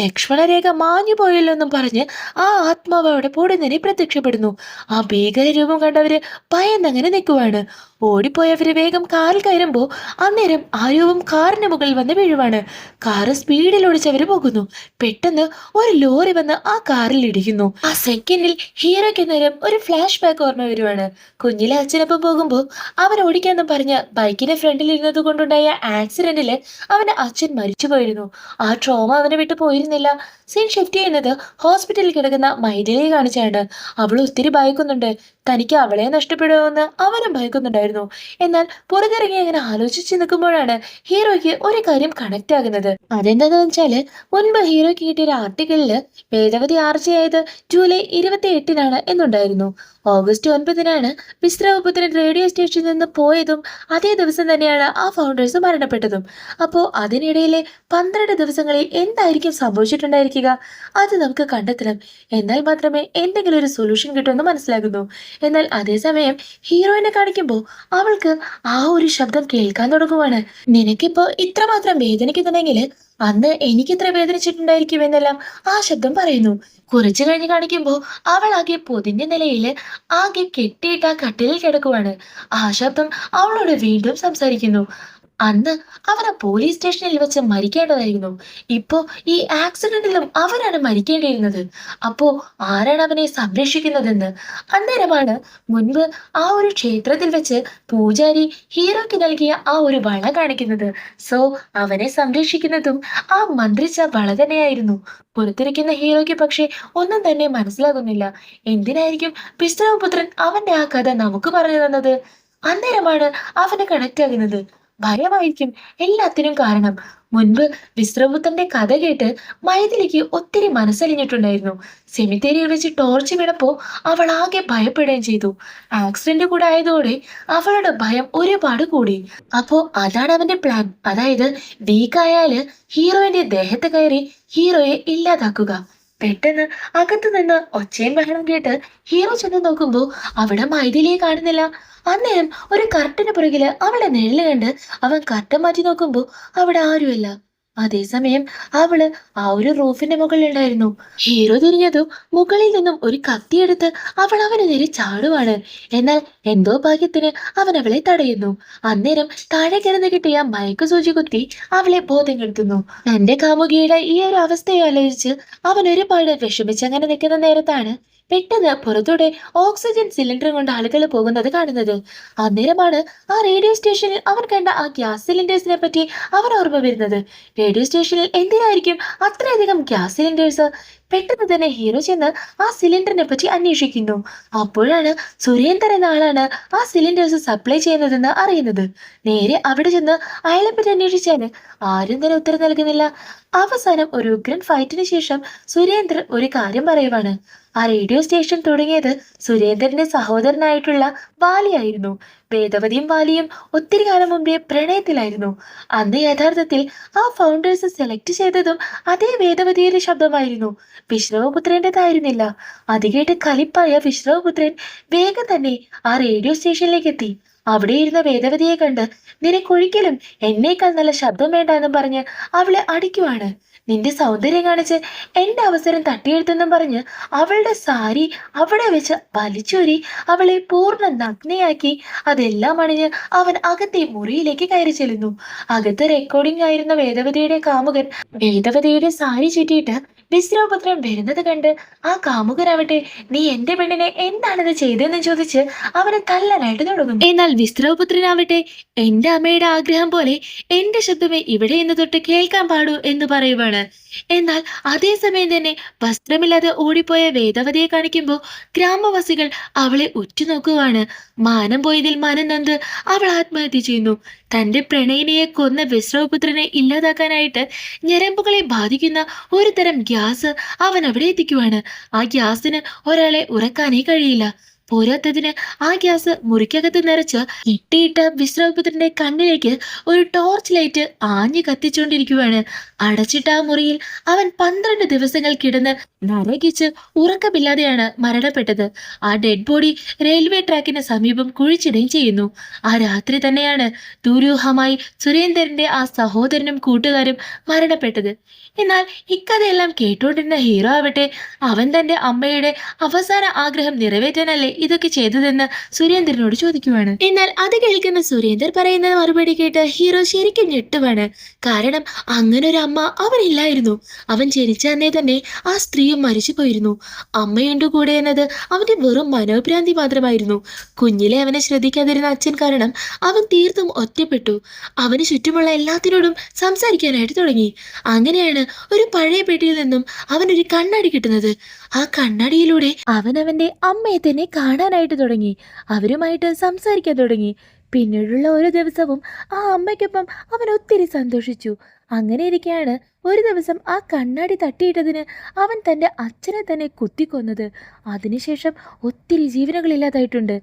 ലക്ഷ്മണരേഖ മാഞ്ഞു പോയല്ലോ എന്നും പറഞ്ഞ് ആ ആത്മാവ് അവിടെ പൊടുന്നനെ പ്രത്യക്ഷപ്പെടുന്നു. ആ ഭീകര രൂപം കണ്ടവര് ഭയന്നങ്ങനെ നിൽക്കുവാണ്. ഓടിപ്പോയവര് വേഗം കാറിൽ കയറുമ്പോ അന്നേരം ആ രൂപം കാറിന് മുകളിൽ വന്ന് വീഴുവാണ്. കാറ് സ്പീഡിൽ ഓടിച്ചവര് പോകുന്നു. പെട്ടെന്ന് ഒരു ലോറി വന്ന് ആ കാറിൽ ഇടിക്കുന്നു. ആ സെക്കൻഡിൽ ഹീറോയ്ക്ക് നേരം ഒരു ഫ്ലാഷ് ബാക്ക് ഓർമ്മ വരുവാണ്. കുഞ്ഞിലെ അച്ഛനൊപ്പം പോകുമ്പോൾ അവൻ ഓടിക്കാന്ന് പറഞ്ഞ ബൈക്കിന്റെ ഫ്രണ്ടിൽ ഇരുന്നത് കൊണ്ടുണ്ടായ ആക്സിഡന്റില് അവന്റെ അച്ഛൻ മരിച്ചു പോയിരുന്നു. ആ ട്രോമ അവനെ വിട്ടു പോയിരുന്നില്ല. സീൻ ഷിഫ്റ്റ് ചെയ്യുന്നത് ഹോസ്പിറ്റലിൽ കിടക്കുന്ന മൈഥിലിയെ കാണിച്ചാണ്. അവൾ ഒത്തിരി ഭയക്കുന്നുണ്ട്. തനിക്ക് അവളെ നഷ്ടപ്പെടുമെന്ന് അവനും ഭയക്കുന്നുണ്ടായിരുന്നു. എന്നാൽ പുറത്തിറങ്ങി അങ്ങനെ ആലോചിച്ച് നിൽക്കുമ്പോഴാണ് ഹീറോയ്ക്ക് ഒരു കാര്യം കണക്ട് ആകുന്നത്. അതെന്താന്ന് വെച്ചാല് മുൻപ് ഹീറോയ്ക്ക് കിട്ടിയ ഒരു ആർട്ടിക്കിളില് വേദവതി ആർച്ചയായത് ജൂലൈ 28 എന്നുണ്ടായിരുന്നു. ഓഗസ്റ്റ് 9 വിശ്രവപുത്രൻ റേഡിയോ സ്റ്റേഷനിൽ നിന്ന് പോയതും അതേ ദിവസം തന്നെയാണ് ആ ഫൗണ്ടേഴ്സ് മരണപ്പെട്ടതും. അപ്പോ അതിനിടയിലെ 12 ദിവസങ്ങളിൽ എന്തായിരിക്കും സംഭവിച്ചിട്ടുണ്ടായിരിക്കുക? അത് നമുക്ക് കണ്ടെത്തണം. എന്നാൽ മാത്രമേ എന്തെങ്കിലും ഒരു സൊല്യൂഷൻ കിട്ടുമെന്ന് മനസ്സിലാകുന്നു. എന്നാൽ അതേസമയം ഹീറോയിനെ കാണിക്കുമ്പോൾ അവൾക്ക് ആ ഒരു ശബ്ദം കേൾക്കാൻ തുടങ്ങുവാണ്. നിനക്കിപ്പോ ഇത്രമാത്രം വേദനിക്കുന്നുണ്ടെങ്കിൽ അന്ന് എനിക്കിത്ര വേദനിച്ചിട്ടുണ്ടായിരിക്കും എന്നെല്ലാം ആ ശബ്ദം പറയുന്നു. കുറച്ചു കഴിഞ്ഞ് കാണിക്കുമ്പോൾ അവൾ ആകെ പൊതിഞ്ഞ നിലയില് ആകെ കെട്ടിയിട്ട് ആ കട്ടിലിൽ കിടക്കുവാണ്. ആ ശബ്ദം അവളോട് വീണ്ടും സംസാരിക്കുന്നു. അന്ന് അവനെ പോലീസ് സ്റ്റേഷനിൽ വെച്ച് മരിക്കേണ്ടതായിരുന്നു. ഇപ്പോ ഈ ആക്സിഡന്റിലും അവനാണ് മരിക്കേണ്ടിയിരുന്നത്. അപ്പോ ആരാണ് അവനെ സംരക്ഷിക്കുന്നതെന്ന്? അന്നേരമാണ് മുൻപ് ആ ഒരു ക്ഷേത്രത്തിൽ വെച്ച് പൂജാരി ഹീറോയ്ക്ക് നൽകിയ ആ ഒരു വള കാണിക്കുന്നത്. സോ അവനെ സംരക്ഷിക്കുന്നതും ആ മന്ത്രിച്ച വള തന്നെയായിരുന്നു. പുറത്തിരിക്കുന്ന ഹീറോയ്ക്ക് പക്ഷെ ഒന്നും തന്നെ മനസ്സിലാകുന്നില്ല. എന്തിനായിരിക്കും വിശ്രവപുത്രൻ അവന്റെ ആ കഥ നമുക്ക് പറഞ്ഞു തന്നത്? അന്നേരമാണ് അവന് കണക്ട് ആകുന്നത്. ഭയമായിരിക്കും എല്ലാത്തിനും കാരണം. മുൻപ് വിശ്രവപുത്രന്റെ കഥ കേട്ട് മൈഥിലിക്ക് ഒത്തിരി മനസ്സലിഞ്ഞിട്ടുണ്ടായിരുന്നു. സെമിത്തേരിയിൽ വെച്ച് ടോർച്ച് വീണപ്പോ അവൾ ആകെ ഭയപ്പെടുകയും ചെയ്തു. ആക്സിഡന്റ് കൂടെ ആയതോടെ അവളുടെ ഭയം ഒരുപാട് കൂടി. അപ്പോ അതാണ് അവന്റെ പ്ലാൻ. അതായത് വീക്കായാല് ഹീറോയിന്റെ ദേഹത്ത് കയറി ഹീറോയെ ഇല്ലാതാക്കുക. പെട്ടെന്ന് അകത്തു നിന്ന് ഒച്ചയും ബഹളം കേട്ട് ഹീറോ ചെന്ന് നോക്കുമ്പോ അവിടെ മൈഥിലിയെ കാണുന്നില്ല. അന്നേരം ഒരു കർട്ടന് പുറകില് അവളുടെ നിഴല് കണ്ട് അവൻ കർട്ടൻ മാറ്റി നോക്കുമ്പോ അവിടെ ആരുമില്ല. അതേസമയം അവള് ആ ഒരു റൂഫിന്റെ മുകളിലുണ്ടായിരുന്നു. ഹീറോ തിരിഞ്ഞതും മുകളിൽ നിന്നും ഒരു കത്തിയെടുത്ത് അവൾ അവന് നേരെ ചാടുവാണ്. എന്നാൽ എന്തോ ഭാഗ്യത്തിന് അവൻ അവളെ തടയുന്നു. അന്നേരം താഴെ കിടന്ന് കിട്ടിയ മയക്കുസൂചി കുത്തി അവളെ ബോധം കെടുത്തുന്നു. തന്റെ കാമുകിയുടെ ഈ ഒരു അവസ്ഥയെ ആലോചിച്ച് അവൻ ഒരുപാട് വിഷമിച്ചങ്ങനെ നിൽക്കുന്ന നേരത്താണ് പെട്ടെന്ന് പുറത്തൂടെ ഓക്സിജൻ സിലിണ്ടർ കൊണ്ട് ആളുകൾ പോകുന്നത് കാണുന്നത്. അന്നേരമാണ് ആ റേഡിയോ സ്റ്റേഷനിൽ അവൻ കണ്ട ആ ഗ്യാസ് സിലിണ്ടേഴ്സിനെ പറ്റി അവൻ ഓർമ്മ വരുന്നത്. റേഡിയോ സ്റ്റേഷനിൽ എന്തിനായിരിക്കും അത്രയധികം ഗ്യാസ് സിലിണ്ടേഴ്സ്? പെട്ടെന്ന് തന്നെ ഹീറോ ചെന്ന് ആ സിലിണ്ടറിനെ പറ്റി അന്വേഷിക്കുന്നു. അപ്പോഴാണ് സുരേന്ദ്രൻ എന്ന ആളാണ് ആ സിലിണ്ടേഴ്സ് സപ്ലൈ ചെയ്യുന്നതെന്ന് അറിയുന്നത്. നേരെ അവിടെ ചെന്ന് അയാളെ പറ്റി അന്വേഷിച്ചാല് ആരും തന്നെ ഉത്തരം നൽകുന്നില്ല. അവസാനം ഒരു ഉഗ്രൻ ഫൈറ്റിന് ശേഷം സുരേന്ദ്രൻ ഒരു കാര്യം പറയുവാണ്. ആ റേഡിയോ സ്റ്റേഷൻ തുടങ്ങിയത് സുരേന്ദ്രന്റെ സഹോദരനായിട്ടുള്ള വാലിയായിരുന്നു. വേദവതിയും വാലിയും ഒത്തിരി കാലം മുമ്പേ പ്രണയത്തിലായിരുന്നു. അന്ന് യഥാർത്ഥത്തിൽ ആ ഫൗണ്ടേഴ്സ് സെലക്ട് ചെയ്തതും അതേ വേദവതിയുടെ ശബ്ദമായിരുന്നു, വിശ്രവപുത്രന്റേതായിരുന്നില്ല. അത് കേട്ട് കലിപ്പായ വിശ്രവപുത്രൻ വേഗം തന്നെ ആ റേഡിയോ സ്റ്റേഷനിലേക്ക് എത്തി. അവിടെ ഇരുന്ന വേദവതിയെ കണ്ട് നിനക്കൊരിക്കലും എന്നേക്കാൾ നല്ല ശബ്ദം വേണ്ട എന്നും പറഞ്ഞ് അവളെ അടിക്കുവാണ്. നിന്റെ സൗന്ദര്യം കാണിച്ച് എന്റെ അവസരം തട്ടിയെടുത്തെന്നും പറഞ്ഞ് അവളുടെ സാരി അവിടെ വെച്ച് വലിച്ചൂരി അവളെ പൂർണ്ണ നഗ്നയാക്കി അതെല്ലാം അണിഞ്ഞ് അവൻ അകത്തെ മുറിയിലേക്ക് കയറി ചെല്ലുന്നു. അകത്ത് റെക്കോർഡിംഗ് ആയിരുന്ന വേദവതിയുടെ കാമുകൻ വേദവതിയുടെ സാരി ചുറ്റിയിട്ട് വിശ്രവപുത്രൻ വരുന്നത് കണ്ട് ആ കാമുകനാവട്ടെ നീ എന്റെ പെണ്ണിനെ എന്താണിത് ചെയ്തെന്ന് ചോദിച്ച് അവനെ തല്ലാനായിട്ട് തുടങ്ങും. എന്നാൽ വിശ്രവപുത്രനാവട്ടെ എന്റെ അമ്മയുടെ ആഗ്രഹം പോലെ എന്റെ ശബ്ദമേ ഇവിടെ നിന്ന് തൊട്ട് കേൾക്കാൻ പാടൂ എന്ന് പറയുവാണ്. എന്നാൽ അതേസമയം തന്നെ വസ്ത്രമില്ലാതെ ഓടിപ്പോയ വേദവതിയെ കാണിക്കുമ്പോൾ ഗ്രാമവാസികൾ അവളെ ഉറ്റുനോക്കുവാണ്. മാനം പോയതിൽ മനം നൊന്ത് അവൾ ആത്മഹത്യ ചെയ്യുന്നു. തന്റെ പ്രണയിനിയെ കൊന്ന വിശ്രവപുത്രനെ ഇല്ലാതാക്കാനായിട്ട് ഞരമ്പുകളെ ബാധിക്കുന്ന ഒരു തരം ഗ്യാസ് അവൻ അവിടെ എത്തിക്കുവാണ്. ആ ഗ്യാസിന് ഒരാളെ ഉറക്കാനേ കഴിയില്ല. പോരാത്തതിന് ആ ഗ്യാസ് മുറിക്കകത്ത് നിറച്ച് ഇട്ടിയിട്ട വിശ്രവപുത്രന്റെ കണ്ണിലേക്ക് ഒരു ടോർച്ച് ലൈറ്റ് ആഞ്ഞു കത്തിച്ചുകൊണ്ടിരിക്കുവാണ്. അടച്ചിട്ട ആ മുറിയിൽ അവൻ 12 ദിവസങ്ങൾ കിടന്ന് നരകിച്ച് ഉറക്കമില്ലാതെയാണ് മരണപ്പെട്ടത്. ആ ഡെഡ് ബോഡി റെയിൽവേ ട്രാക്കിന് സമീപം കുഴിച്ചിടുകയും ചെയ്യുന്നു. ആ രാത്രി തന്നെയാണ് ദുരൂഹമായി സുരേന്ദ്രന്റെ ആ സഹോദരനും കൂട്ടുകാരും മരണപ്പെട്ടത്. എന്നാൽ ഇക്കഥയെല്ലാം കേട്ടോണ്ടിരുന്ന ഹീറോ ആവട്ടെ അവൻ തന്റെ അമ്മയുടെ അവസാന ആഗ്രഹം നിറവേറ്റാനല്ലേ ഇതൊക്കെ ചെയ്തതെന്ന് സുരേന്ദ്രനോട് ചോദിക്കുവാണ്. എന്നാൽ അത് കേൾക്കുന്ന സുരേന്ദ്രൻ പറയുന്ന മറുപടി കേട്ട് ഹീറോ ശരിക്കും ഞെട്ടുവാണ്. കാരണം അങ്ങനൊരു അമ്മ അവനില്ലായിരുന്നു. അവൻ ജനിച്ച അന്നേ തന്നെ ആ സ്ത്രീയും മരിച്ചു പോയിരുന്നു. അമ്മയുണ്ട് കൂടെ എന്നത് അവന്റെ വെറും മനോഭ്രാന്തി മാത്രമായിരുന്നു. കുഞ്ഞിലെ അവനെ ശ്രദ്ധിക്കാതിരുന്ന അച്ഛൻ കാരണം അവൻ തീർത്തും ഒറ്റപ്പെട്ടു. അവന് ചുറ്റുമുള്ള എല്ലാത്തിനോടും സംസാരിക്കാനായിട്ട് തുടങ്ങി. അങ്ങനെയാണ് ഒരു പഴയ പെട്ടിയിൽ നിന്നും അവനൊരു കണ്ണാടി കിട്ടുന്നത്. ആ കണ്ണാടിയിലൂടെ അവൻ അവന്റെ അമ്മയെ തന്നെ കാണാനായിട്ട് തുടങ്ങി. അവരുമായിട്ട് സംസാരിക്കാൻ തുടങ്ങി. പിന്നീടുള്ള ഒരു ദിവസവും ആ അമ്മയ്ക്കൊപ്പം അവൻ ഒത്തിരി സന്തോഷിച്ചു. അങ്ങനെ ഇരിക്കെയാണ് ഒരു ദിവസം ആ കണ്ണാടി തട്ടിയിട്ടതിന് അവൻ തൻ്റെ അച്ഛനെ തന്നെ കുത്തിക്കൊന്നത്. അതിനുശേഷം ഒത്തിരി ജീവനുകളില്ലാതായിട്ടുണ്ട്.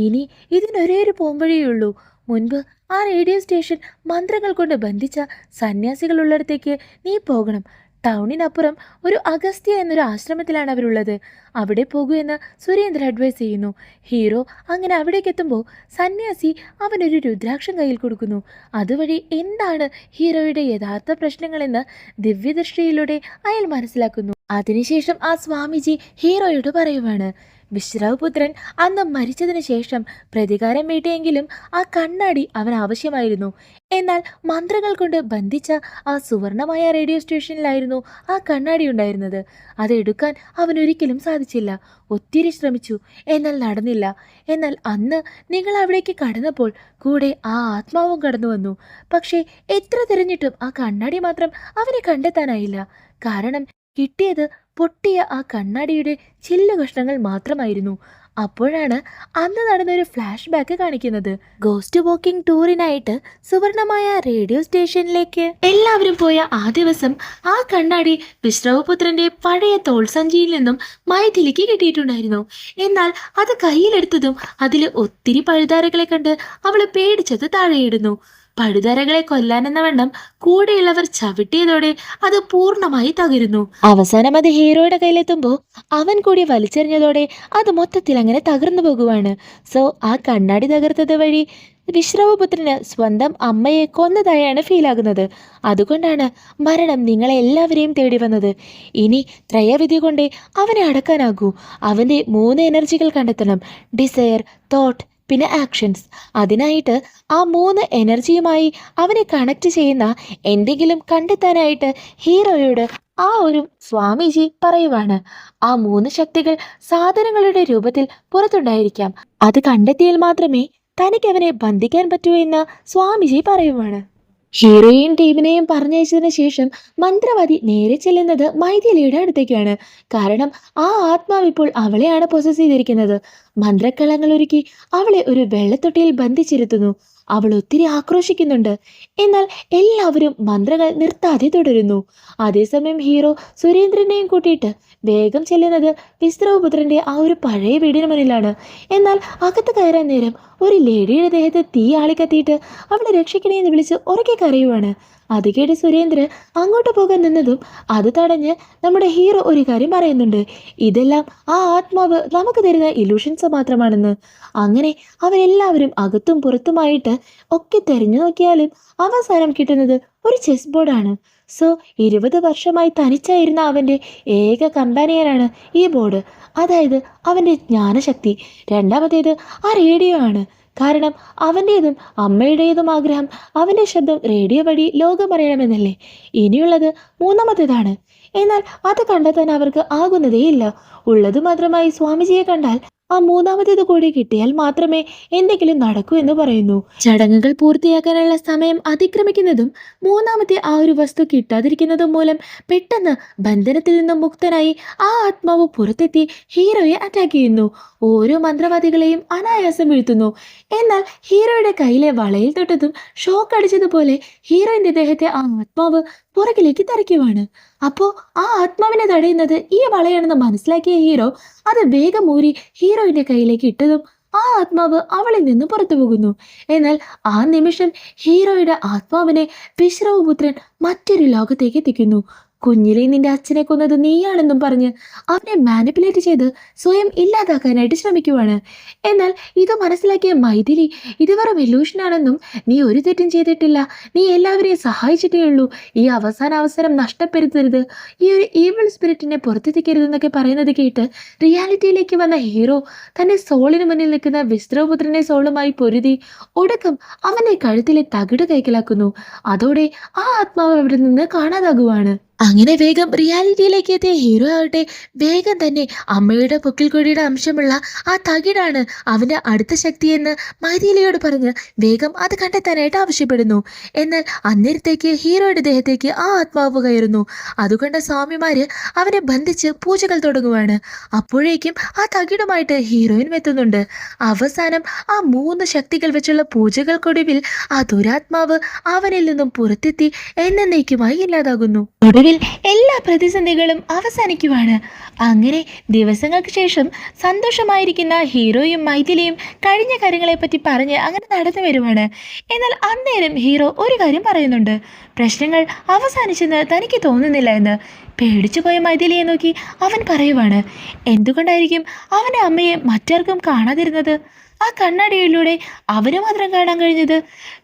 ഇനി ഇതിനൊരേ ഒരു പോംവഴിയുള്ളൂ. മുൻപ് ആ റേഡിയോ സ്റ്റേഷൻ മന്ത്രങ്ങൾ കൊണ്ട് ബന്ധിച്ച സന്യാസികളുള്ളിടത്തേക്ക് നീ പോകണം. ടൗണിനപ്പുറം ഒരു അഗസ്ത്യ എന്നൊരു ആശ്രമത്തിലാണ് അവരുള്ളത്. അവിടെ പോകൂ എന്ന് സുരേന്ദ്ര അഡ്വൈസ് ചെയ്യുന്നു. ഹീറോ അങ്ങനെ അവിടേക്ക് എത്തുമ്പോൾ സന്യാസി അവനൊരു രുദ്രാക്ഷം കയ്യിൽ കൊടുക്കുന്നു. അതുവഴി എന്താണ് ഹീറോയുടെ യഥാർത്ഥ പ്രശ്നങ്ങളെന്ന് ദിവ്യദൃഷ്ടിയിലൂടെ അയാൾ മനസ്സിലാക്കുന്നു. അതിനുശേഷം ആ സ്വാമിജി ഹീറോയോട് പറയുവാണ്, വിശ്രവപുത്രൻ അന്ന് മരിച്ചതിന് ശേഷം പ്രതികാരം വീട്ടിയെങ്കിലും ആ കണ്ണാടി അവൻ ആവശ്യമായിരുന്നു. എന്നാൽ മന്ത്രങ്ങൾ കൊണ്ട് ബന്ധിച്ച ആ സുവർണമായ റേഡിയോ സ്റ്റേഷനിലായിരുന്നു ആ കണ്ണാടി ഉണ്ടായിരുന്നത്. അതെടുക്കാൻ അവനൊരിക്കലും സാധിച്ചില്ല. ഒത്തിരി ശ്രമിച്ചു, എന്നാൽ നടന്നില്ല. എന്നാൽ അന്ന് നിങ്ങൾ അവിടേക്ക് കടന്നപ്പോൾ കൂടെ ആ ആത്മാവും കടന്നു വന്നു. പക്ഷേ എത്ര തിരഞ്ഞിട്ടും ആ കണ്ണാടി മാത്രം അവനെ കണ്ടെത്താനായില്ല. കാരണം കിട്ടിയത് പൊട്ടിയ ആ കണ്ണാടിയുടെ ചില്ലു കഷ്ണങ്ങൾ മാത്രമായിരുന്നു. അപ്പോഴാണ് അന്ന് നടന്നൊരു ഫ്ലാഷ് ബാക്ക് കാണിക്കുന്നത്. ഗോസ്റ്റ് വാക്കിംഗ് ടൂറിനായിട്ട് സുവർണമായ റേഡിയോ സ്റ്റേഷനിലേക്ക് എല്ലാവരും പോയ ആ ദിവസം ആ കണ്ണാടി വിശ്രവപുത്രന്റെ പഴയ തോൾസഞ്ചിയിൽ നിന്നും മൈഥിലിക്ക് കിട്ടിയിട്ടുണ്ടായിരുന്നു. എന്നാൽ അത് കയ്യിലെടുത്തതും അതിൽ ഒത്തിരി പഴുതാരകളെ കണ്ട് അവള് പേടിച്ചത് താഴെയിടുന്നു. പഴുതാരകളെ കൊല്ലാനെന്ന വണ്ണം കൂടെയുള്ളവർ ചവിട്ടിയതോടെ അത് പൂർണ്ണമായി തകരുന്നു. അവസാനം അത് ഹീറോയുടെ കയ്യിലെത്തുമ്പോൾ അവൻ കൂടി വലിച്ചെറിഞ്ഞതോടെ അത് മൊത്തത്തിൽ അങ്ങനെ തകർന്നു പോകുവാണ്. സോ ആ കണ്ണാടി തകർത്തത് വഴി വിശ്രവപുത്രന് സ്വന്തം അമ്മയെ കൊന്നതായാണ് ഫീലാകുന്നത്. അതുകൊണ്ടാണ് മരണം നിങ്ങളെ എല്ലാവരെയും തേടി വന്നത്. ഇനി ത്രയവിധി കൊണ്ടേ അവനെ അടക്കാനാകൂ. അവൻ്റെ 3 എനർജികൾ കണ്ടെത്തണം: ഡിസയർ, തോട്ട്, പിന്നെ ആക്ഷൻസ്. അതിനായിട്ട് ആ 3 എനർജിയുമായി അവനെ കണക്ട് ചെയ്യുന്ന എന്തെങ്കിലും കണ്ടെത്താനായിട്ട് ഹീറോയോട് ആ ഒരു സ്വാമിജി പറയുവാണ്. ആ 3 ശക്തികൾ സാധനങ്ങളുടെ രൂപത്തിൽ പുറത്തുണ്ടായിരിക്കാം. അത് കണ്ടെത്തിയാൽ മാത്രമേ തനിക്ക് അവനെ ബന്ധിക്കാൻ പറ്റൂ എന്ന് സ്വാമിജി പറയുവാണ്. ഹീറോയെയും ടീമിനെയും പറഞ്ഞയച്ചതിന് ശേഷം മന്ത്രവാദി നേരെ ചെല്ലുന്നത് മൈഥിലിയുടെ അടുത്തേക്കാണ്. കാരണം ആ ആത്മാവ് ഇപ്പോൾ അവളെയാണ് പൊസസ് ചെയ്തിരിക്കുന്നത്. മന്ത്രക്കളങ്ങൾ ഒരുക്കി അവളെ ഒരു വെള്ളത്തൊട്ടിയിൽ ബന്ധിച്ചിരുത്തുന്നു. അവൾ ഒത്തിരി ആക്രോശിക്കുന്നുണ്ട്. എന്നാൽ എല്ലാവരും മന്ത്രങ്ങൾ നിർത്താതെ തുടരുന്നു. അതേസമയം ഹീറോ സുരേന്ദ്രനെയും കൂട്ടിയിട്ട് വേഗം ചെല്ലുന്നത് വിശ്രവപുത്രന്റെ ആ ഒരു പഴയ വീടിന് മുന്നിലാണ്. എന്നാൽ അകത്ത് കയറാൻ നേരം ഒരു ലേഡിയുടെ ദേഹത്ത് തീ ആളിക്കത്തിയിട്ട് അവളെ രക്ഷിക്കണേ എന്ന് വിളിച്ച് ഉറക്കെ കരയുവാണ്. അത് കേട്ട് സുരേന്ദ്രൻ അങ്ങോട്ട് പോകാൻ നിന്നതും അത് തടഞ്ഞ് നമ്മുടെ ഹീറോ ഒരു കാര്യം പറയുന്നുണ്ട്. ഇതെല്ലാം ആ ആത്മാവ് നമുക്ക് തരുന്ന ഇലൂഷൻസ് മാത്രമാണെന്ന്. അങ്ങനെ അവരെല്ലാവരും അകത്തും പുറത്തുമായിട്ട് ഒക്കെ തെരഞ്ഞു നോക്കിയാലും അവസാനം കിട്ടുന്നത് ഒരു ചെസ് ബോർഡാണ്. സോ 20 വർഷമായി തനിച്ചായിരുന്ന അവൻ്റെ ഏക കമ്പാനിയനാണ് ഈ ബോർഡ്. അതായത് അവൻ്റെ ജ്ഞാനശക്തി. രണ്ടാമത്തേത് ആ റേഡിയോ ആണ്. കാരണം അവൻ്റേതും അമ്മയുടേതും ആഗ്രഹം അവൻ്റെ ശബ്ദം റേഡിയോ വഴി ലോകമറിയണമെന്നല്ലേ. ഇനിയുള്ളത് മൂന്നാമത്തേതാണ്. എന്നാൽ അത് കണ്ടെത്താൻ അവർക്ക് ആകുന്നതേയില്ല. ഉള്ളത് മാത്രമായി സ്വാമിജിയെ കണ്ടാൽ ആ മൂന്നാമത്തേത് കൂടി കിട്ടിയാൽ മാത്രമേ എന്തെങ്കിലും നടക്കൂ എന്ന് പറയുന്നു. ചടങ്ങുകൾ പൂർത്തിയാക്കാനുള്ള സമയം അതിക്രമിക്കുന്നതും മൂന്നാമത്തെ ആ ഒരു വസ്തു കിട്ടാതിരിക്കുന്നതും മൂലം പെട്ടെന്ന് ബന്ധനത്തിൽ നിന്നും മുക്തനായി ആ ആത്മാവ് പുറത്തെത്തി ഹീറോയെ അറ്റാക്ക് ചെയ്യുന്നു. ഓരോ മന്ത്രവാദികളെയും അനായാസം വീഴ്ത്തുന്നു. എന്നാൽ ഹീറോയുടെ കയ്യിലെ വളയിൽ തൊട്ടതും ഷോക്ക് അടിച്ചതുപോലെ ഹീറോയിന്റെ ദേഹത്തെ ആ ആത്മാവ് പുറകിലേക്ക് തെറിക്കുവാണ്. അപ്പോ ആ ആത്മാവിനെ തടയുന്നത് ഈ വളയാണെന്ന് മനസ്സിലാക്കിയ ഹീറോ അത് വേഗം ഊരി ഹീറോയിന്റെ കയ്യിലേക്ക് ഇട്ടതും ആ ആത്മാവ് അവളിൽ നിന്ന് പുറത്തു പോകുന്നു. എന്നാൽ ആ നിമിഷം ഹീറോയുടെ ആത്മാവിനെ വിശ്രവപുത്രൻ മറ്റൊരു ലോകത്തേക്ക് എത്തിക്കുന്നു. കുഞ്ഞിലെ നിന്റെ അച്ഛനെ കൊന്നത് നീയാണെന്നും പറഞ്ഞ് അവനെ മാനിപ്പുലേറ്റ് ചെയ്ത് സ്വയം ഇല്ലാതാക്കാനായിട്ട് ശ്രമിക്കുവാണ്. എന്നാൽ ഇത് മനസ്സിലാക്കിയ മൈഥിലി ഇത് വെറും ഇലൂഷനാണെന്നും നീ ഒരു തെറ്റും ചെയ്തിട്ടില്ല, നീ എല്ലാവരെയും സഹായിച്ചിട്ടേ ഉള്ളൂ, ഈ അവസരം നഷ്ടപ്പെടുത്തരുത്, ഈ ഒരു ഈവിൾ സ്പിരിറ്റിനെ പുറത്തെത്തിക്കരുതെന്നൊക്കെ പറയുന്നത് കേട്ട് റിയാലിറ്റിയിലേക്ക് വന്ന ഹീറോ തന്റെ സോളിന് മുന്നിൽ നിൽക്കുന്ന വിശ്രവപുത്രന്റെ സോളുമായി പൊരുതി ഒടുക്കം അവന്റെ കഴുത്തിലെ തകിട് കൈക്കലാക്കുന്നു. അതോടെ ആ ആത്മാവ് അവിടെ നിന്ന് കാണാതാകുവാണ്. അങ്ങനെ വേഗം റിയാലിറ്റിയിലേക്ക് എത്തിയ ഹീറോ ആവട്ടെ വേഗം തന്നെ അമ്മയുടെ പൊക്കിൽ കൊടിയുടെ അംശമുള്ള ആ തകിടാണ് അവന്റെ അടുത്ത ശക്തിയെന്ന് മൈഥിലിയോട് പറഞ്ഞ് വേഗം അത് കണ്ടെത്താനായിട്ട് ആവശ്യപ്പെടുന്നു. എന്നാൽ അന്നേരത്തേക്ക് ഹീറോയുടെ ദേഹത്തേക്ക് ആ ആത്മാവ് കയറുന്നു. അതുകൊണ്ട് സ്വാമിമാര് അവനെ ബന്ധിച്ച് പൂജകൾ തുടങ്ങുവാണ്. അപ്പോഴേക്കും ആ തകിടുമായിട്ട് ഹീറോയിനും എത്തുന്നുണ്ട്. അവസാനം ആ 3 ശക്തികൾ വെച്ചുള്ള പൂജകൾക്കൊടുവിൽ ആ ദുരാത്മാവ് അവനിൽ നിന്നും പുറത്തെത്തി എന്നേക്കുമായി ഇല്ലാതാകുന്നു. ഒടുവിൽ എല്ലാ പ്രതിസന്ധികളും അവസാനിക്കുവാണ്. അങ്ങനെ ദിവസങ്ങൾക്ക് ശേഷം സന്തോഷമായിരിക്കുന്ന ഹീറോയും മൈഥിലിയും കഴിഞ്ഞ കാര്യങ്ങളെപ്പറ്റി പറഞ്ഞ് അങ്ങനെ നടന്നു വരുവാണ്. എന്നാൽ അന്നേരം ഹീറോ ഒരു കാര്യം പറയുന്നുണ്ട്. പ്രശ്നങ്ങൾ അവസാനിച്ചെന്ന് തനിക്ക് തോന്നുന്നില്ല എന്ന്. പേടിച്ചു പോയ മൈഥിലിയെ നോക്കി അവൻ പറയുവാണ്, എന്തുകൊണ്ടായിരിക്കും അവൻ്റെ അമ്മയെ മറ്റാർക്കും കാണാതിരുന്നത്? ആ കണ്ണാടിയിലൂടെ അവന് മാത്രം കാണാൻ കഴിഞ്ഞത്.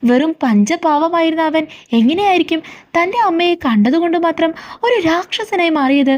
വെറും പഞ്ചപാവമായിരുന്ന അവൻ എങ്ങനെയായിരിക്കും തൻ്റെ അമ്മയെ കണ്ടതുകൊണ്ട് മാത്രം ഒരു രാക്ഷസനായി മാറിയത്?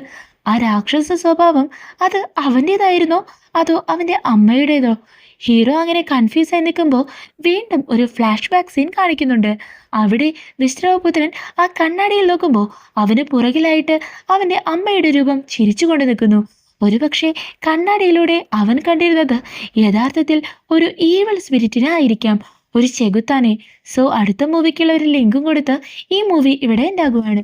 ആ രാക്ഷസ സ്വഭാവം അത് അവൻ്റേതായിരുന്നോ അതോ അവൻ്റെ അമ്മയുടേതോ? ഹീറോ അങ്ങനെ കൺഫ്യൂസായി നിൽക്കുമ്പോൾ വീണ്ടും ഒരു ഫ്ലാഷ് ബാക്ക് സീൻ കാണിക്കുന്നുണ്ട്. അവിടെ വിശ്രവപുത്രൻ ആ കണ്ണാടിയിൽ നോക്കുമ്പോൾ അവന് പുറകിലായിട്ട് അവൻ്റെ അമ്മയുടെ രൂപം ചിരിച്ചുകൊണ്ട് നിൽക്കുന്നു. ഒരുപക്ഷെ കണ്ണാടിയിലൂടെ അവൻ കണ്ടിരുന്നത് യഥാർത്ഥത്തിൽ ഒരു ഈവിൾ സ്പിരിറ്റിനെ ആയിരിക്കാം, ഒരു ചെകുത്താനെ. സോ അടുത്ത മൂവിക്കുള്ള ഒരു ലിങ്കും കൊടുത്ത് ഈ മൂവി ഇവിടെ ഉണ്ടാകുവാണ്.